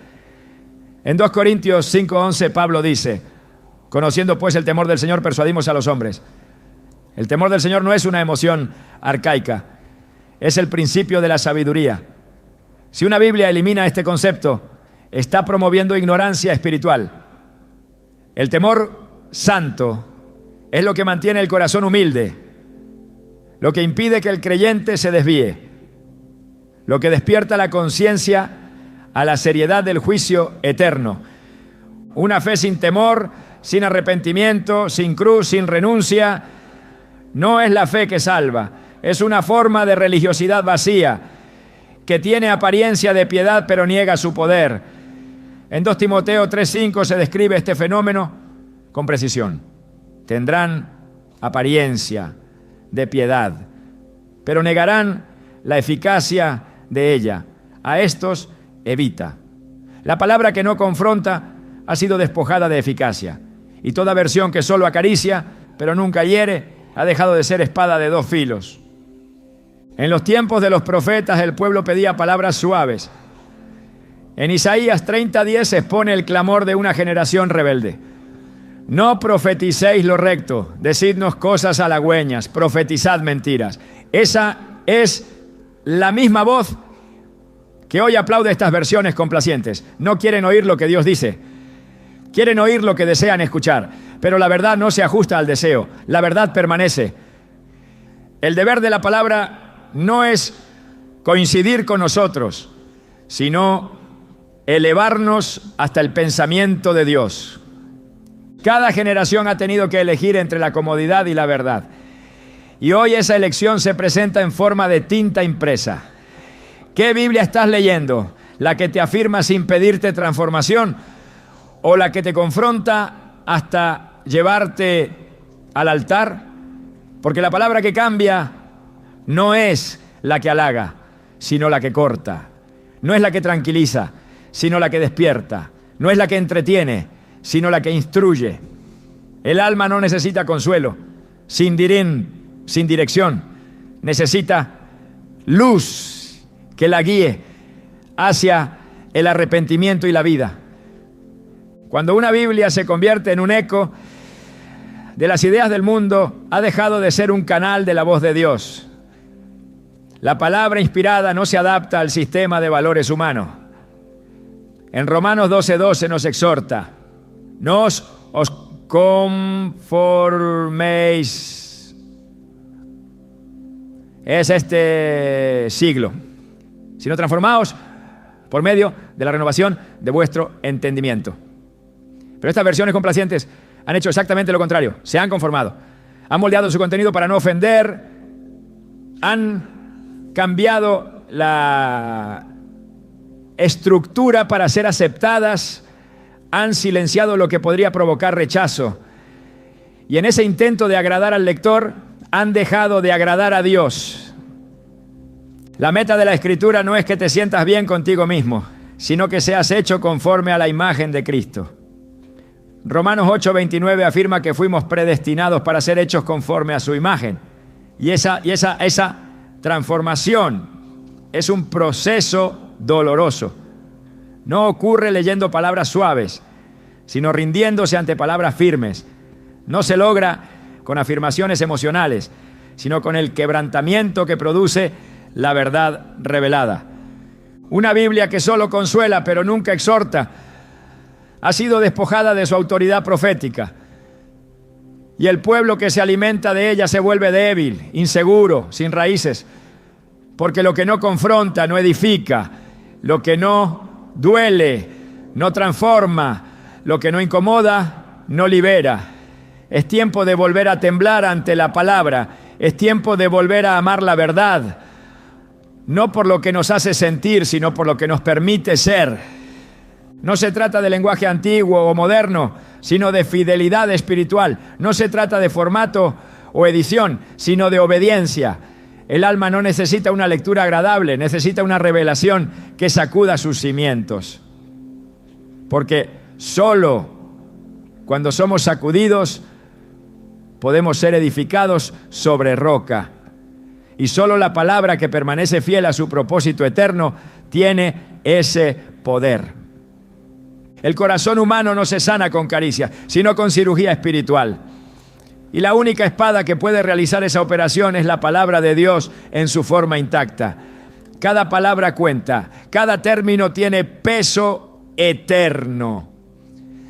En 2 Corintios 5:11 Pablo dice: conociendo pues el temor del Señor, persuadimos a los hombres. El temor del Señor no es una emoción arcaica, es el principio de la sabiduría. Si una Biblia elimina este concepto, está promoviendo ignorancia espiritual. El temor santo es lo que mantiene el corazón humilde, lo que impide que el creyente se desvíe, lo que despierta la conciencia a la seriedad del juicio eterno. Una fe sin temor, sin arrepentimiento, sin cruz, sin renuncia, no es la fe que salva. Es una forma de religiosidad vacía, que tiene apariencia de piedad pero niega su poder. En 2 Timoteo 3:5 se describe este fenómeno con precisión. Tendrán apariencia de piedad, pero negarán la eficacia de ella. A estos evita. La palabra que no confronta ha sido despojada de eficacia, y toda versión que solo acaricia, pero nunca hiere, ha dejado de ser espada de dos filos. En los tiempos de los profetas el pueblo pedía palabras suaves. En Isaías 30:10 se expone el clamor de una generación rebelde. No profeticéis lo recto, decidnos cosas halagüeñas, profetizad mentiras. Esa es la misma voz que hoy aplaude estas versiones complacientes. No quieren oír lo que Dios dice, quieren oír lo que desean escuchar, pero la verdad no se ajusta al deseo, la verdad permanece. El deber de la palabra no es coincidir con nosotros, sino elevarnos hasta el pensamiento de Dios. Cada generación ha tenido que elegir entre la comodidad y la verdad. Y hoy esa elección se presenta en forma de tinta impresa. ¿Qué Biblia estás leyendo? ¿La que te afirma sin pedirte transformación? ¿O la que te confronta hasta llevarte al altar? Porque la palabra que cambia no es la que halaga, sino la que corta. No es la que tranquiliza, sino la que despierta. No es la que entretiene, sino la que instruye. El alma no necesita consuelo, sin dirección. Necesita luz que la guíe hacia el arrepentimiento y la vida. Cuando una Biblia se convierte en un eco de las ideas del mundo, ha dejado de ser un canal de la voz de Dios. La palabra inspirada no se adapta al sistema de valores humanos. En Romanos 12:12 nos exhorta: no os conforméis. Es este siglo, sino transformaos por medio de la renovación de vuestro entendimiento. Pero estas versiones complacientes han hecho exactamente lo contrario. Se han conformado. Han moldeado su contenido para no ofender. Han cambiado la estructura para ser aceptadas. Han silenciado lo que podría provocar rechazo. Y en ese intento de agradar al lector, han dejado de agradar a Dios. La meta de la Escritura no es que te sientas bien contigo mismo, sino que seas hecho conforme a la imagen de Cristo. Romanos 8:29 afirma que fuimos predestinados para ser hechos conforme a su imagen. Y esa transformación es un proceso doloroso. No ocurre leyendo palabras suaves, sino rindiéndose ante palabras firmes. No se logra con afirmaciones emocionales, sino con el quebrantamiento que produce la verdad revelada. Una Biblia que solo consuela pero nunca exhorta ha sido despojada de su autoridad profética, y el pueblo que se alimenta de ella se vuelve débil, inseguro, sin raíces, porque lo que no confronta no edifica, lo que no duele no transforma. Lo que no incomoda, no libera. Es tiempo de volver a temblar ante la palabra. Es tiempo de volver a amar la verdad. No por lo que nos hace sentir, sino por lo que nos permite ser. No se trata de lenguaje antiguo o moderno, sino de fidelidad espiritual. No se trata de formato o edición, sino de obediencia. El alma no necesita una lectura agradable, necesita una revelación que sacuda sus cimientos. Porque solo cuando somos sacudidos podemos ser edificados sobre roca. Y solo la palabra que permanece fiel a su propósito eterno tiene ese poder. El corazón humano no se sana con caricias, sino con cirugía espiritual. Y la única espada que puede realizar esa operación es la palabra de Dios en su forma intacta. Cada palabra cuenta, cada término tiene peso eterno.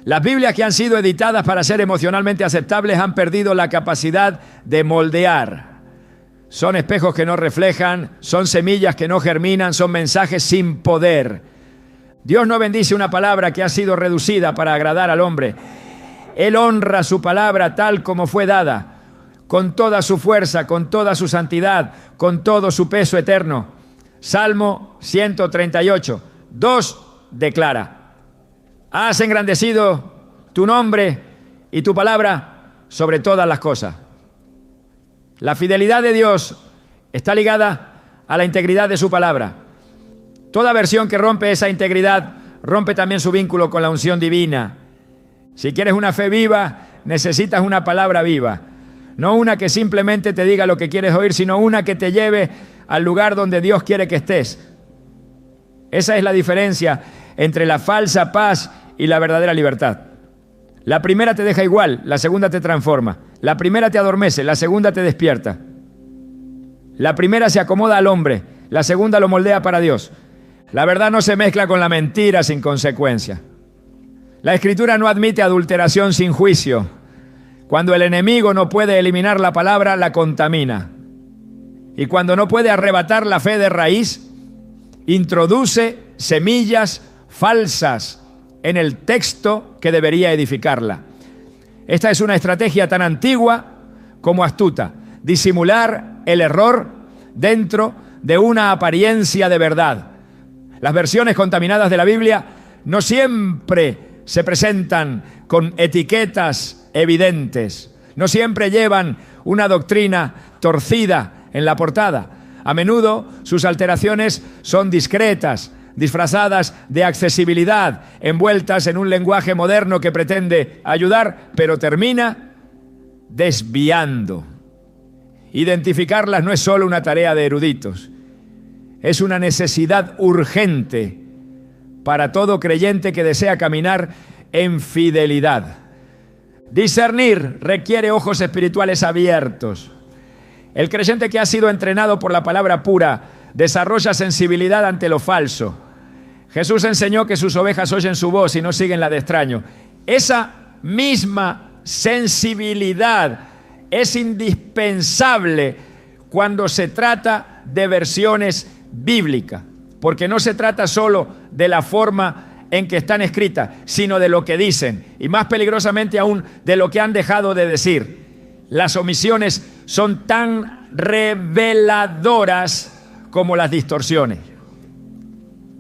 Las Biblias que han sido editadas para ser emocionalmente aceptables han perdido la capacidad de moldear. Son espejos que no reflejan, son semillas que no germinan, son mensajes sin poder. Dios no bendice una palabra que ha sido reducida para agradar al hombre. Él honra su palabra tal como fue dada, con toda su fuerza, con toda su santidad, con todo su peso eterno. Salmo 138, 2 declara: has engrandecido tu nombre y tu palabra sobre todas las cosas. La fidelidad de Dios está ligada a la integridad de su palabra. Toda versión que rompe esa integridad rompe también su vínculo con la unción divina. Si quieres una fe viva, necesitas una palabra viva. No una que simplemente te diga lo que quieres oír, sino una que te lleve al lugar donde Dios quiere que estés. Esa es la diferencia entre la falsa paz y la verdadera libertad. La primera te deja igual, la segunda te transforma. La primera te adormece, la segunda te despierta. La primera se acomoda al hombre, la segunda lo moldea para Dios. La verdad no se mezcla con la mentira sin consecuencia. La Escritura no admite adulteración sin juicio. Cuando el enemigo no puede eliminar la palabra, la contamina. Y cuando no puede arrebatar la fe de raíz, introduce semillas falsas en el texto que debería edificarla. Esta es una estrategia tan antigua como astuta: disimular el error dentro de una apariencia de verdad. Las versiones contaminadas de la Biblia no siempre se presentan con etiquetas evidentes, no siempre llevan una doctrina torcida en la portada. A menudo sus alteraciones son discretas, disfrazadas de accesibilidad, envueltas en un lenguaje moderno que pretende ayudar, pero termina desviando. Identificarlas no es solo una tarea de eruditos, es una necesidad urgente para todo creyente que desea caminar en fidelidad. Discernir requiere ojos espirituales abiertos. El creyente que ha sido entrenado por la palabra pura desarrolla sensibilidad ante lo falso. Jesús enseñó que sus ovejas oyen su voz y no siguen la de extraño. Esa misma sensibilidad es indispensable cuando se trata de versiones bíblicas, porque no se trata solo de la forma en que están escritas, sino de lo que dicen, y más peligrosamente aún, de lo que han dejado de decir. Las omisiones son tan reveladoras como las distorsiones.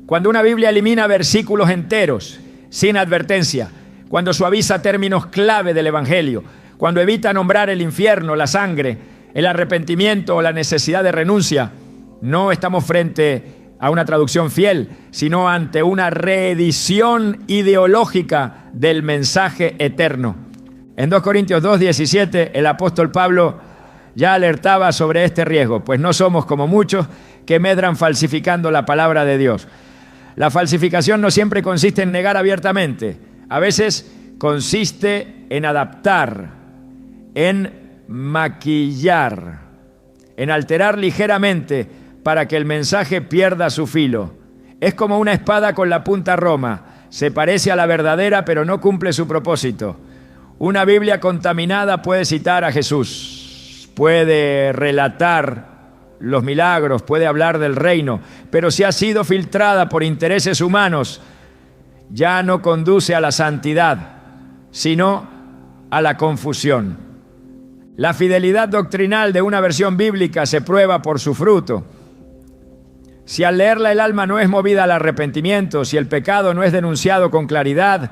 Cuando una Biblia elimina versículos enteros sin advertencia, cuando suaviza términos clave del Evangelio, cuando evita nombrar el infierno, la sangre, el arrepentimiento o la necesidad de renuncia, no estamos frente a una traducción fiel, sino ante una reedición ideológica del mensaje eterno. En 2 Corintios 2:17, el apóstol Pablo ya alertaba sobre este riesgo, pues no somos como muchos que medran falsificando la palabra de Dios. La falsificación no siempre consiste en negar abiertamente, a veces consiste en adaptar, en maquillar, en alterar ligeramente para que el mensaje pierda su filo. Es como una espada con la punta roma, se parece a la verdadera pero no cumple su propósito. Una Biblia contaminada puede citar a Jesús, puede relatar los milagros, puede hablar del reino, pero si ha sido filtrada por intereses humanos, ya no conduce a la santidad, sino a la confusión. La fidelidad doctrinal de una versión bíblica se prueba por su fruto. Si al leerla el alma no es movida al arrepentimiento, si el pecado no es denunciado con claridad,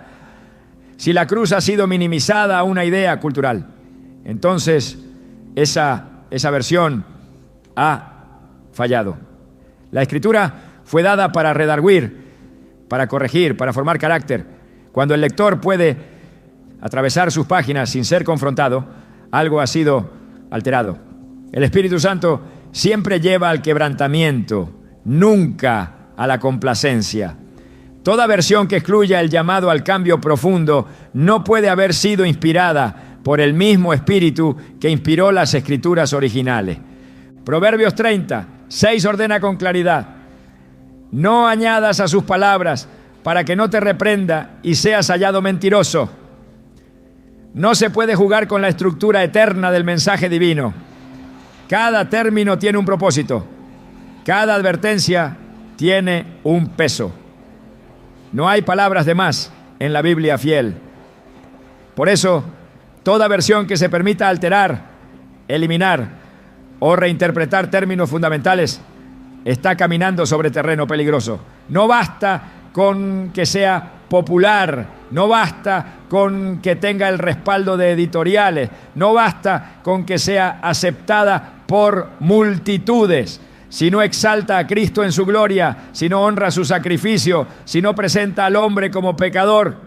si la cruz ha sido minimizada a una idea cultural, entonces esa versión ha fallado. La Escritura fue dada para redarguir, para corregir, para formar carácter. Cuando el lector puede atravesar sus páginas sin ser confrontado, algo ha sido alterado. El Espíritu Santo siempre lleva al quebrantamiento, nunca a la complacencia. Toda versión que excluya el llamado al cambio profundo no puede haber sido inspirada por el mismo Espíritu que inspiró las Escrituras originales. Proverbios 30, 6 ordena con claridad: no añadas a sus palabras para que no te reprenda y seas hallado mentiroso. No se puede jugar con la estructura eterna del mensaje divino. Cada término tiene un propósito. Cada advertencia tiene un peso. No hay palabras de más en la Biblia fiel. Por eso, toda versión que se permita alterar, eliminar o reinterpretar términos fundamentales está caminando sobre terreno peligroso. No basta con que sea popular, no basta con que tenga el respaldo de editoriales, no basta con que sea aceptada por multitudes. Si no exalta a Cristo en su gloria, si no honra su sacrificio, si no presenta al hombre como pecador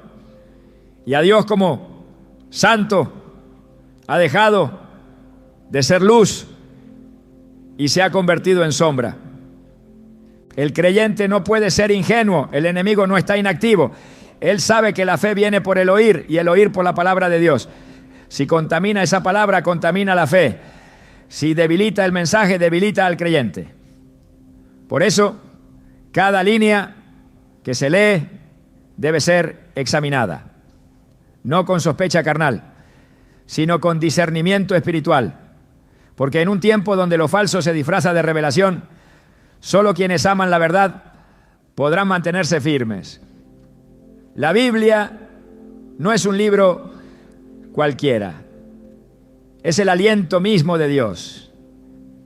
y a Dios como santo, ha dejado de ser luz y se ha convertido en sombra. El creyente no puede ser ingenuo, el enemigo no está inactivo. Él sabe que la fe viene por el oír y el oír por la palabra de Dios. Si contamina esa palabra, contamina la fe. Si debilita el mensaje, debilita al creyente. Por eso, cada línea que se lee debe ser examinada, no con sospecha carnal, sino con discernimiento espiritual. Porque en un tiempo donde lo falso se disfraza de revelación, solo quienes aman la verdad podrán mantenerse firmes. La Biblia no es un libro cualquiera. Es el aliento mismo de Dios.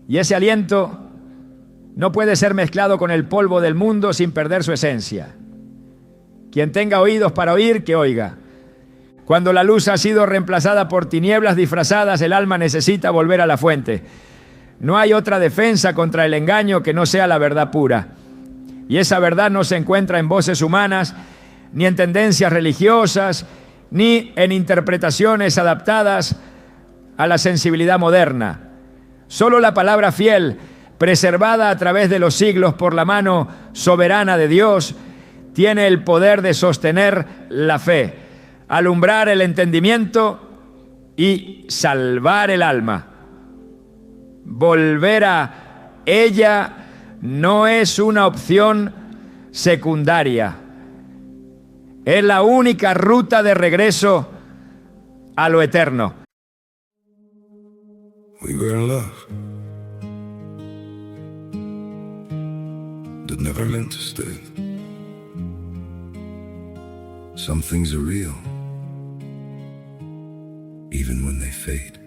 Y ese aliento no puede ser mezclado con el polvo del mundo sin perder su esencia. Quien tenga oídos para oír, que oiga. Cuando la luz ha sido reemplazada por tinieblas disfrazadas, el alma necesita volver a la fuente. No hay otra defensa contra el engaño que no sea la verdad pura. Y esa verdad no se encuentra en voces humanas, ni en tendencias religiosas, ni en interpretaciones adaptadas a la sensibilidad moderna. Solo la palabra fiel, preservada a través de los siglos por la mano soberana de Dios, tiene el poder de sostener la fe, alumbrar el entendimiento y salvar el alma. Volver a ella no es una opción secundaria. Es la única ruta de regreso a lo eterno. We were in love that never meant to stay. Some things are real, even when they fade.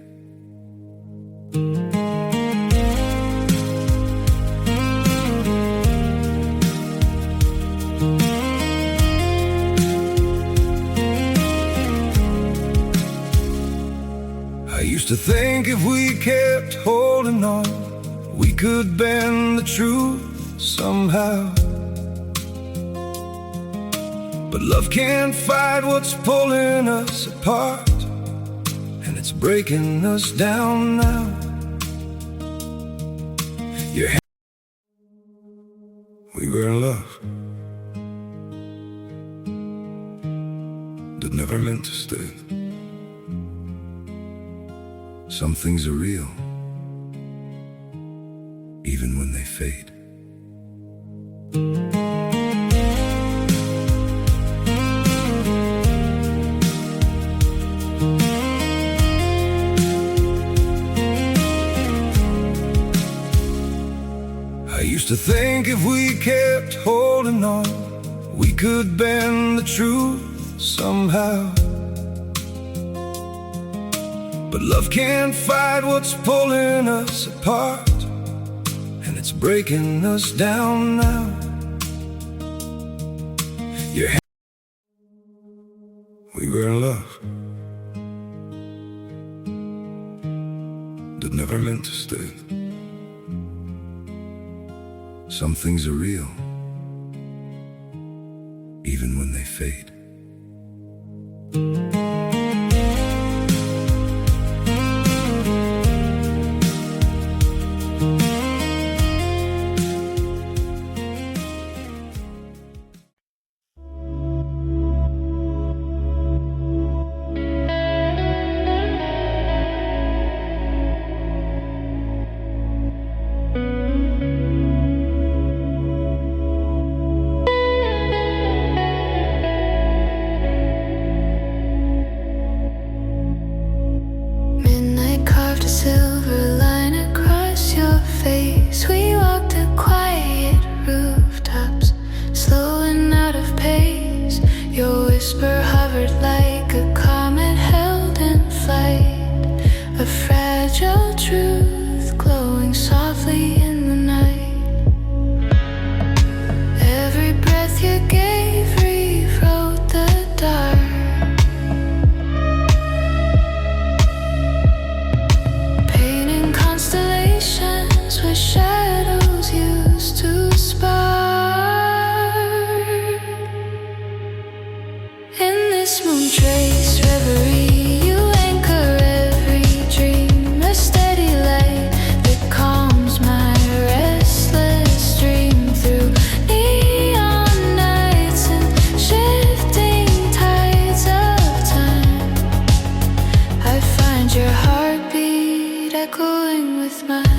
I used to think if we kept holding on, we could bend the truth somehow. But love can't fight what's pulling us apart, and it's breaking us down now. We were in love that never meant to stay. Some things are real, even when they fade. I used to think if we kept holding on, we could bend the truth somehow. But love can't fight what's pulling us apart, and it's breaking us down now. We were in love that never meant to stay. Some things are real, even when they fade. Silver line across your face. We walked to quiet rooftops, slow and out of pace. Your whisper hovered like a comet held in flight, a fragile truth glowing softly in the night. Every breath you gave rewrote the dark. With shadows used to spark. In this moon trace reverie, you anchor every dream, a steady light that calms my restless dream. Through neon nights and shifting tides of time, I find your heartbeat echoing with mine.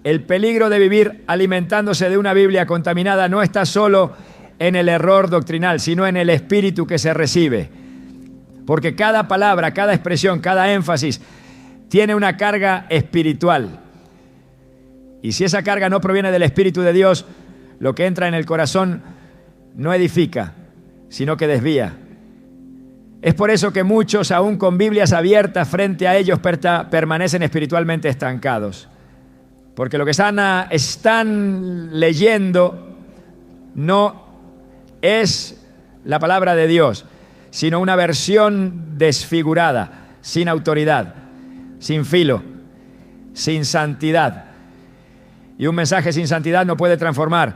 El peligro de vivir alimentándose de una Biblia contaminada no está solo en el error doctrinal, sino en el espíritu que se recibe. Porque cada palabra, cada expresión, cada énfasis tiene una carga espiritual. Y si esa carga no proviene del Espíritu de Dios, lo que entra en el corazón no edifica, sino que desvía. Es por eso que muchos, aún con Biblias abiertas frente a ellos, permanecen espiritualmente estancados. Porque lo que están leyendo no es la palabra de Dios, sino una versión desfigurada, sin autoridad, sin filo, sin santidad. Y un mensaje sin santidad no puede transformar.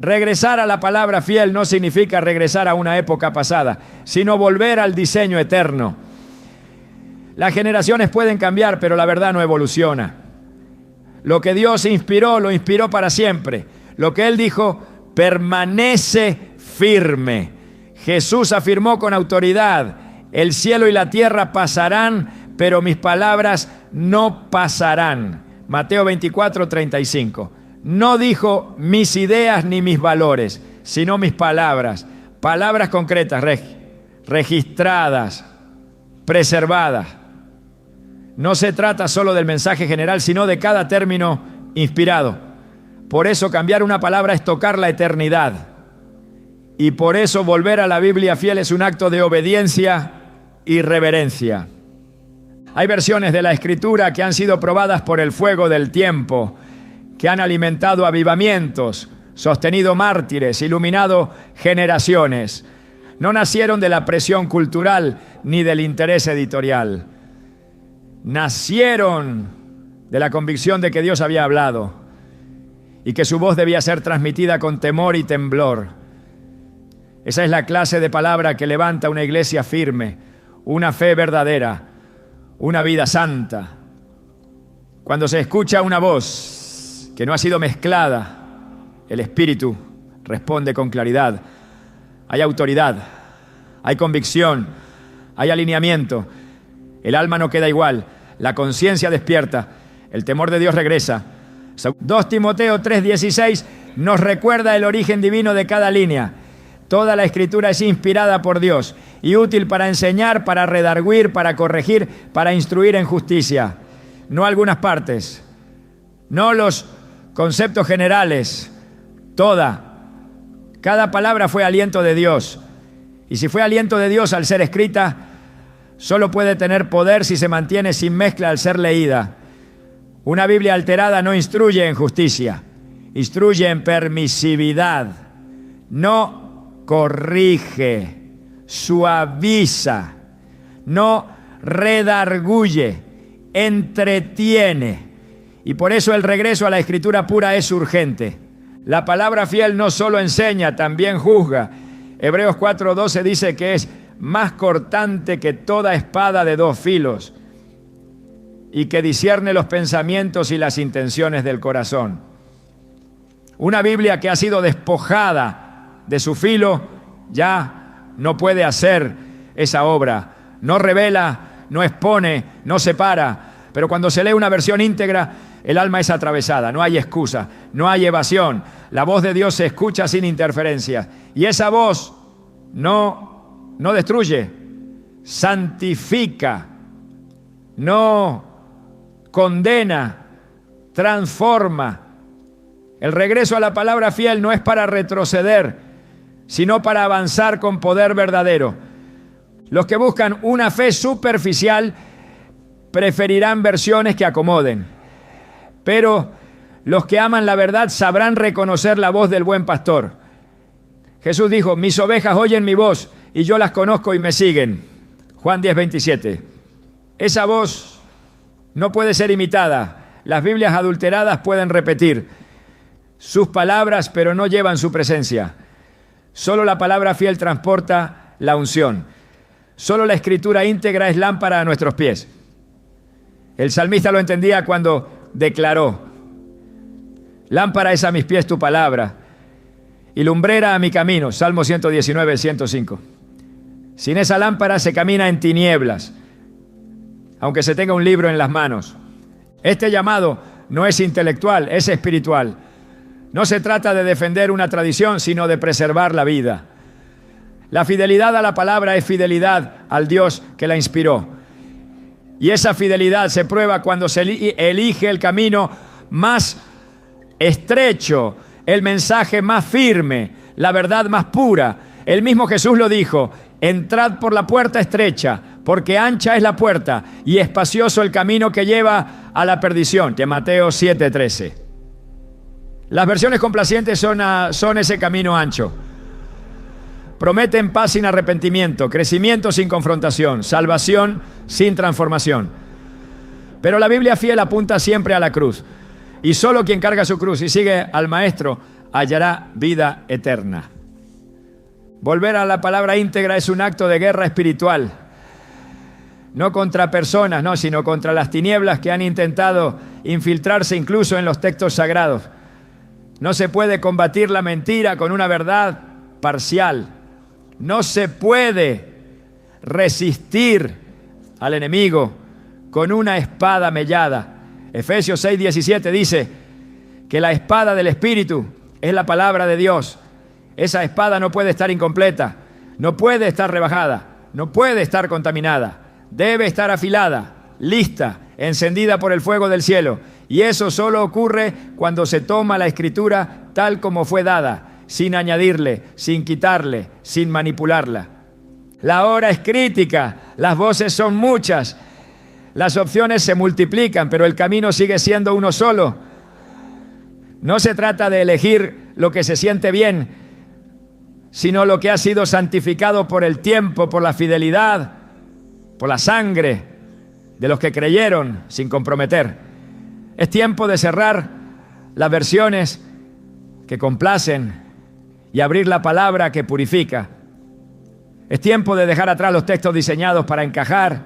Regresar a la palabra fiel no significa regresar a una época pasada, sino volver al diseño eterno. Las generaciones pueden cambiar, pero la verdad no evoluciona. Lo que Dios inspiró, lo inspiró para siempre. Lo que Él dijo, permanece firme. Jesús afirmó con autoridad, el cielo y la tierra pasarán, pero mis palabras no pasarán. Mateo 24:35. No dijo mis ideas ni mis valores, sino mis palabras Palabras concretas, registradas, preservadas. No se trata solo del mensaje general, sino de cada término inspirado. Por eso cambiar una palabra es tocar la eternidad. Y por eso volver a la Biblia fiel es un acto de obediencia y reverencia. Hay versiones de la Escritura que han sido probadas por el fuego del tiempo, que han alimentado avivamientos, sostenido mártires, iluminado generaciones. No nacieron de la presión cultural ni del interés editorial. Nacieron de la convicción de que Dios había hablado y que su voz debía ser transmitida con temor y temblor. Esa es la clase de palabra que levanta una iglesia firme, una fe verdadera, una vida santa. Cuando se escucha una voz que no ha sido mezclada, el Espíritu responde con claridad. Hay autoridad, hay convicción, hay alineamiento. El alma no queda igual, la conciencia despierta, el temor de Dios regresa. 2 Timoteo 3:16 nos recuerda el origen divino de cada línea. Toda la Escritura es inspirada por Dios y útil para enseñar, para redarguir, para corregir, para instruir en justicia. No algunas partes, no los conceptos generales, cada palabra fue aliento de Dios. Y si fue aliento de Dios al ser escrita, solo puede tener poder si se mantiene sin mezcla al ser leída. Una Biblia alterada no instruye en justicia, instruye en permisividad, no corrige, suaviza, no redarguye, entretiene. Y por eso el regreso a la Escritura pura es urgente. La palabra fiel no solo enseña, también juzga. Hebreos 4:12 dice que es más cortante que toda espada de 2 filos y que discierne los pensamientos y las intenciones del corazón. Una Biblia que ha sido despojada de su filo ya no puede hacer esa obra. No revela, no expone, no separa. Pero cuando se lee una versión íntegra, el alma es atravesada, no hay excusa, no hay evasión. La voz de Dios se escucha sin interferencias. Y esa voz no destruye, santifica, no condena, transforma. El regreso a la palabra fiel no es para retroceder, sino para avanzar con poder verdadero. Los que buscan una fe superficial preferirán versiones que acomoden, pero los que aman la verdad sabrán reconocer la voz del buen pastor. Jesús dijo: mis ovejas oyen mi voz y yo las conozco y me siguen. Juan 10:27. Esa voz no puede ser imitada. Las Biblias adulteradas pueden repetir sus palabras, pero no llevan su presencia. Solo la palabra fiel transporta la unción. Solo la Escritura íntegra es lámpara a nuestros pies. El salmista lo entendía cuando declaró: lámpara es a mis pies tu palabra y lumbrera a mi camino. Salmo 119, 105. Sin esa lámpara se camina en tinieblas, aunque se tenga un libro en las manos. Este llamado no es intelectual, es espiritual. No se trata de defender una tradición, sino de preservar la vida. La fidelidad a la palabra es fidelidad al Dios que la inspiró. Y esa fidelidad se prueba cuando se elige el camino más estrecho, el mensaje más firme, la verdad más pura. El mismo Jesús lo dijo: entrad por la puerta estrecha, porque ancha es la puerta y espacioso el camino que lleva a la perdición. De Mateo 7:13. Las versiones complacientes son ese camino ancho. Prometen paz sin arrepentimiento, crecimiento sin confrontación, salvación sin transformación. Pero la Biblia fiel apunta siempre a la cruz. Y solo quien carga su cruz y sigue al Maestro hallará vida eterna. Volver a la palabra íntegra es un acto de guerra espiritual. No contra personas, no, sino contra las tinieblas que han intentado infiltrarse incluso en los textos sagrados. No se puede combatir la mentira con una verdad parcial. No se puede resistir al enemigo con una espada mellada. Efesios 6:17 dice que la espada del Espíritu es la palabra de Dios. Esa espada no puede estar incompleta, no puede estar rebajada, no puede estar contaminada. Debe estar afilada, lista, encendida por el fuego del cielo. Y eso solo ocurre cuando se toma la Escritura tal como fue dada, sin añadirle, sin quitarle, sin manipularla. La hora es crítica, las voces son muchas, las opciones se multiplican, pero el camino sigue siendo uno solo. No se trata de elegir lo que se siente bien, sino lo que ha sido santificado por el tiempo, por la fidelidad, por la sangre de los que creyeron sin comprometer. Es tiempo de cerrar las versiones que complacen y abrir la palabra que purifica. Es tiempo de dejar atrás los textos diseñados para encajar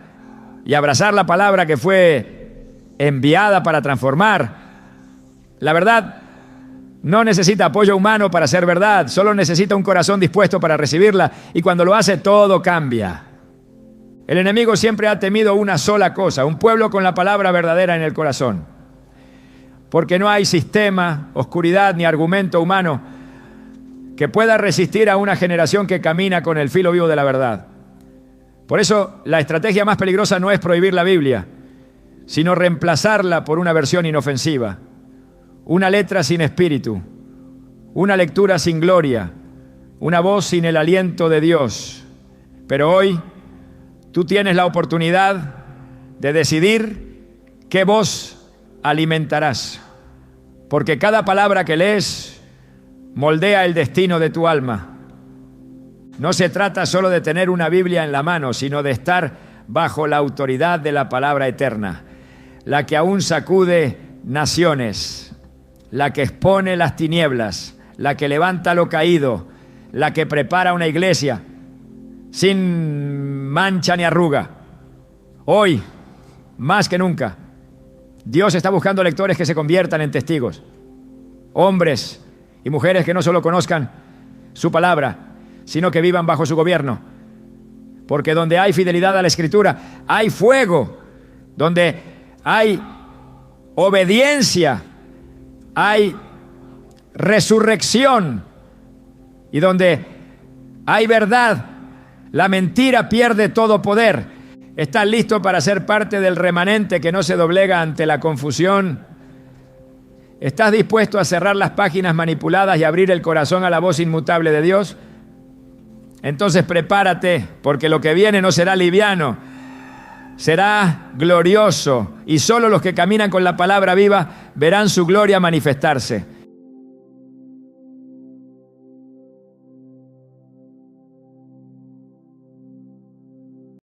y abrazar la palabra que fue enviada para transformar. La verdad no necesita apoyo humano para ser verdad, solo necesita un corazón dispuesto para recibirla, y cuando lo hace todo cambia. El enemigo siempre ha temido una sola cosa: un pueblo con la palabra verdadera en el corazón. Porque no hay sistema, oscuridad ni argumento humano que pueda resistir a una generación que camina con el filo vivo de la verdad. Por eso la estrategia más peligrosa no es prohibir la Biblia, sino reemplazarla por una versión inofensiva, una letra sin espíritu, una lectura sin gloria, una voz sin el aliento de Dios. Pero hoy tú tienes la oportunidad de decidir qué voz alimentarás, porque cada palabra que lees moldea el destino de tu alma. No se trata solo de tener una Biblia en la mano, sino de estar bajo la autoridad de la palabra eterna, la que aún sacude naciones, la que expone las tinieblas, la que levanta lo caído, la que prepara una iglesia sin mancha ni arruga. Hoy, más que nunca, Dios está buscando lectores que se conviertan en testigos, hombres y mujeres que no solo conozcan su palabra, sino que vivan bajo su gobierno. Porque donde hay fidelidad a la Escritura, hay fuego. Donde hay obediencia, hay resurrección. Y donde hay verdad, la mentira pierde todo poder. ¿Estás listo para ser parte del remanente que no se doblega ante la confusión? ¿Estás dispuesto a cerrar las páginas manipuladas y abrir el corazón a la voz inmutable de Dios? Entonces prepárate, porque lo que viene no será liviano, será glorioso, y solo los que caminan con la palabra viva verán su gloria manifestarse.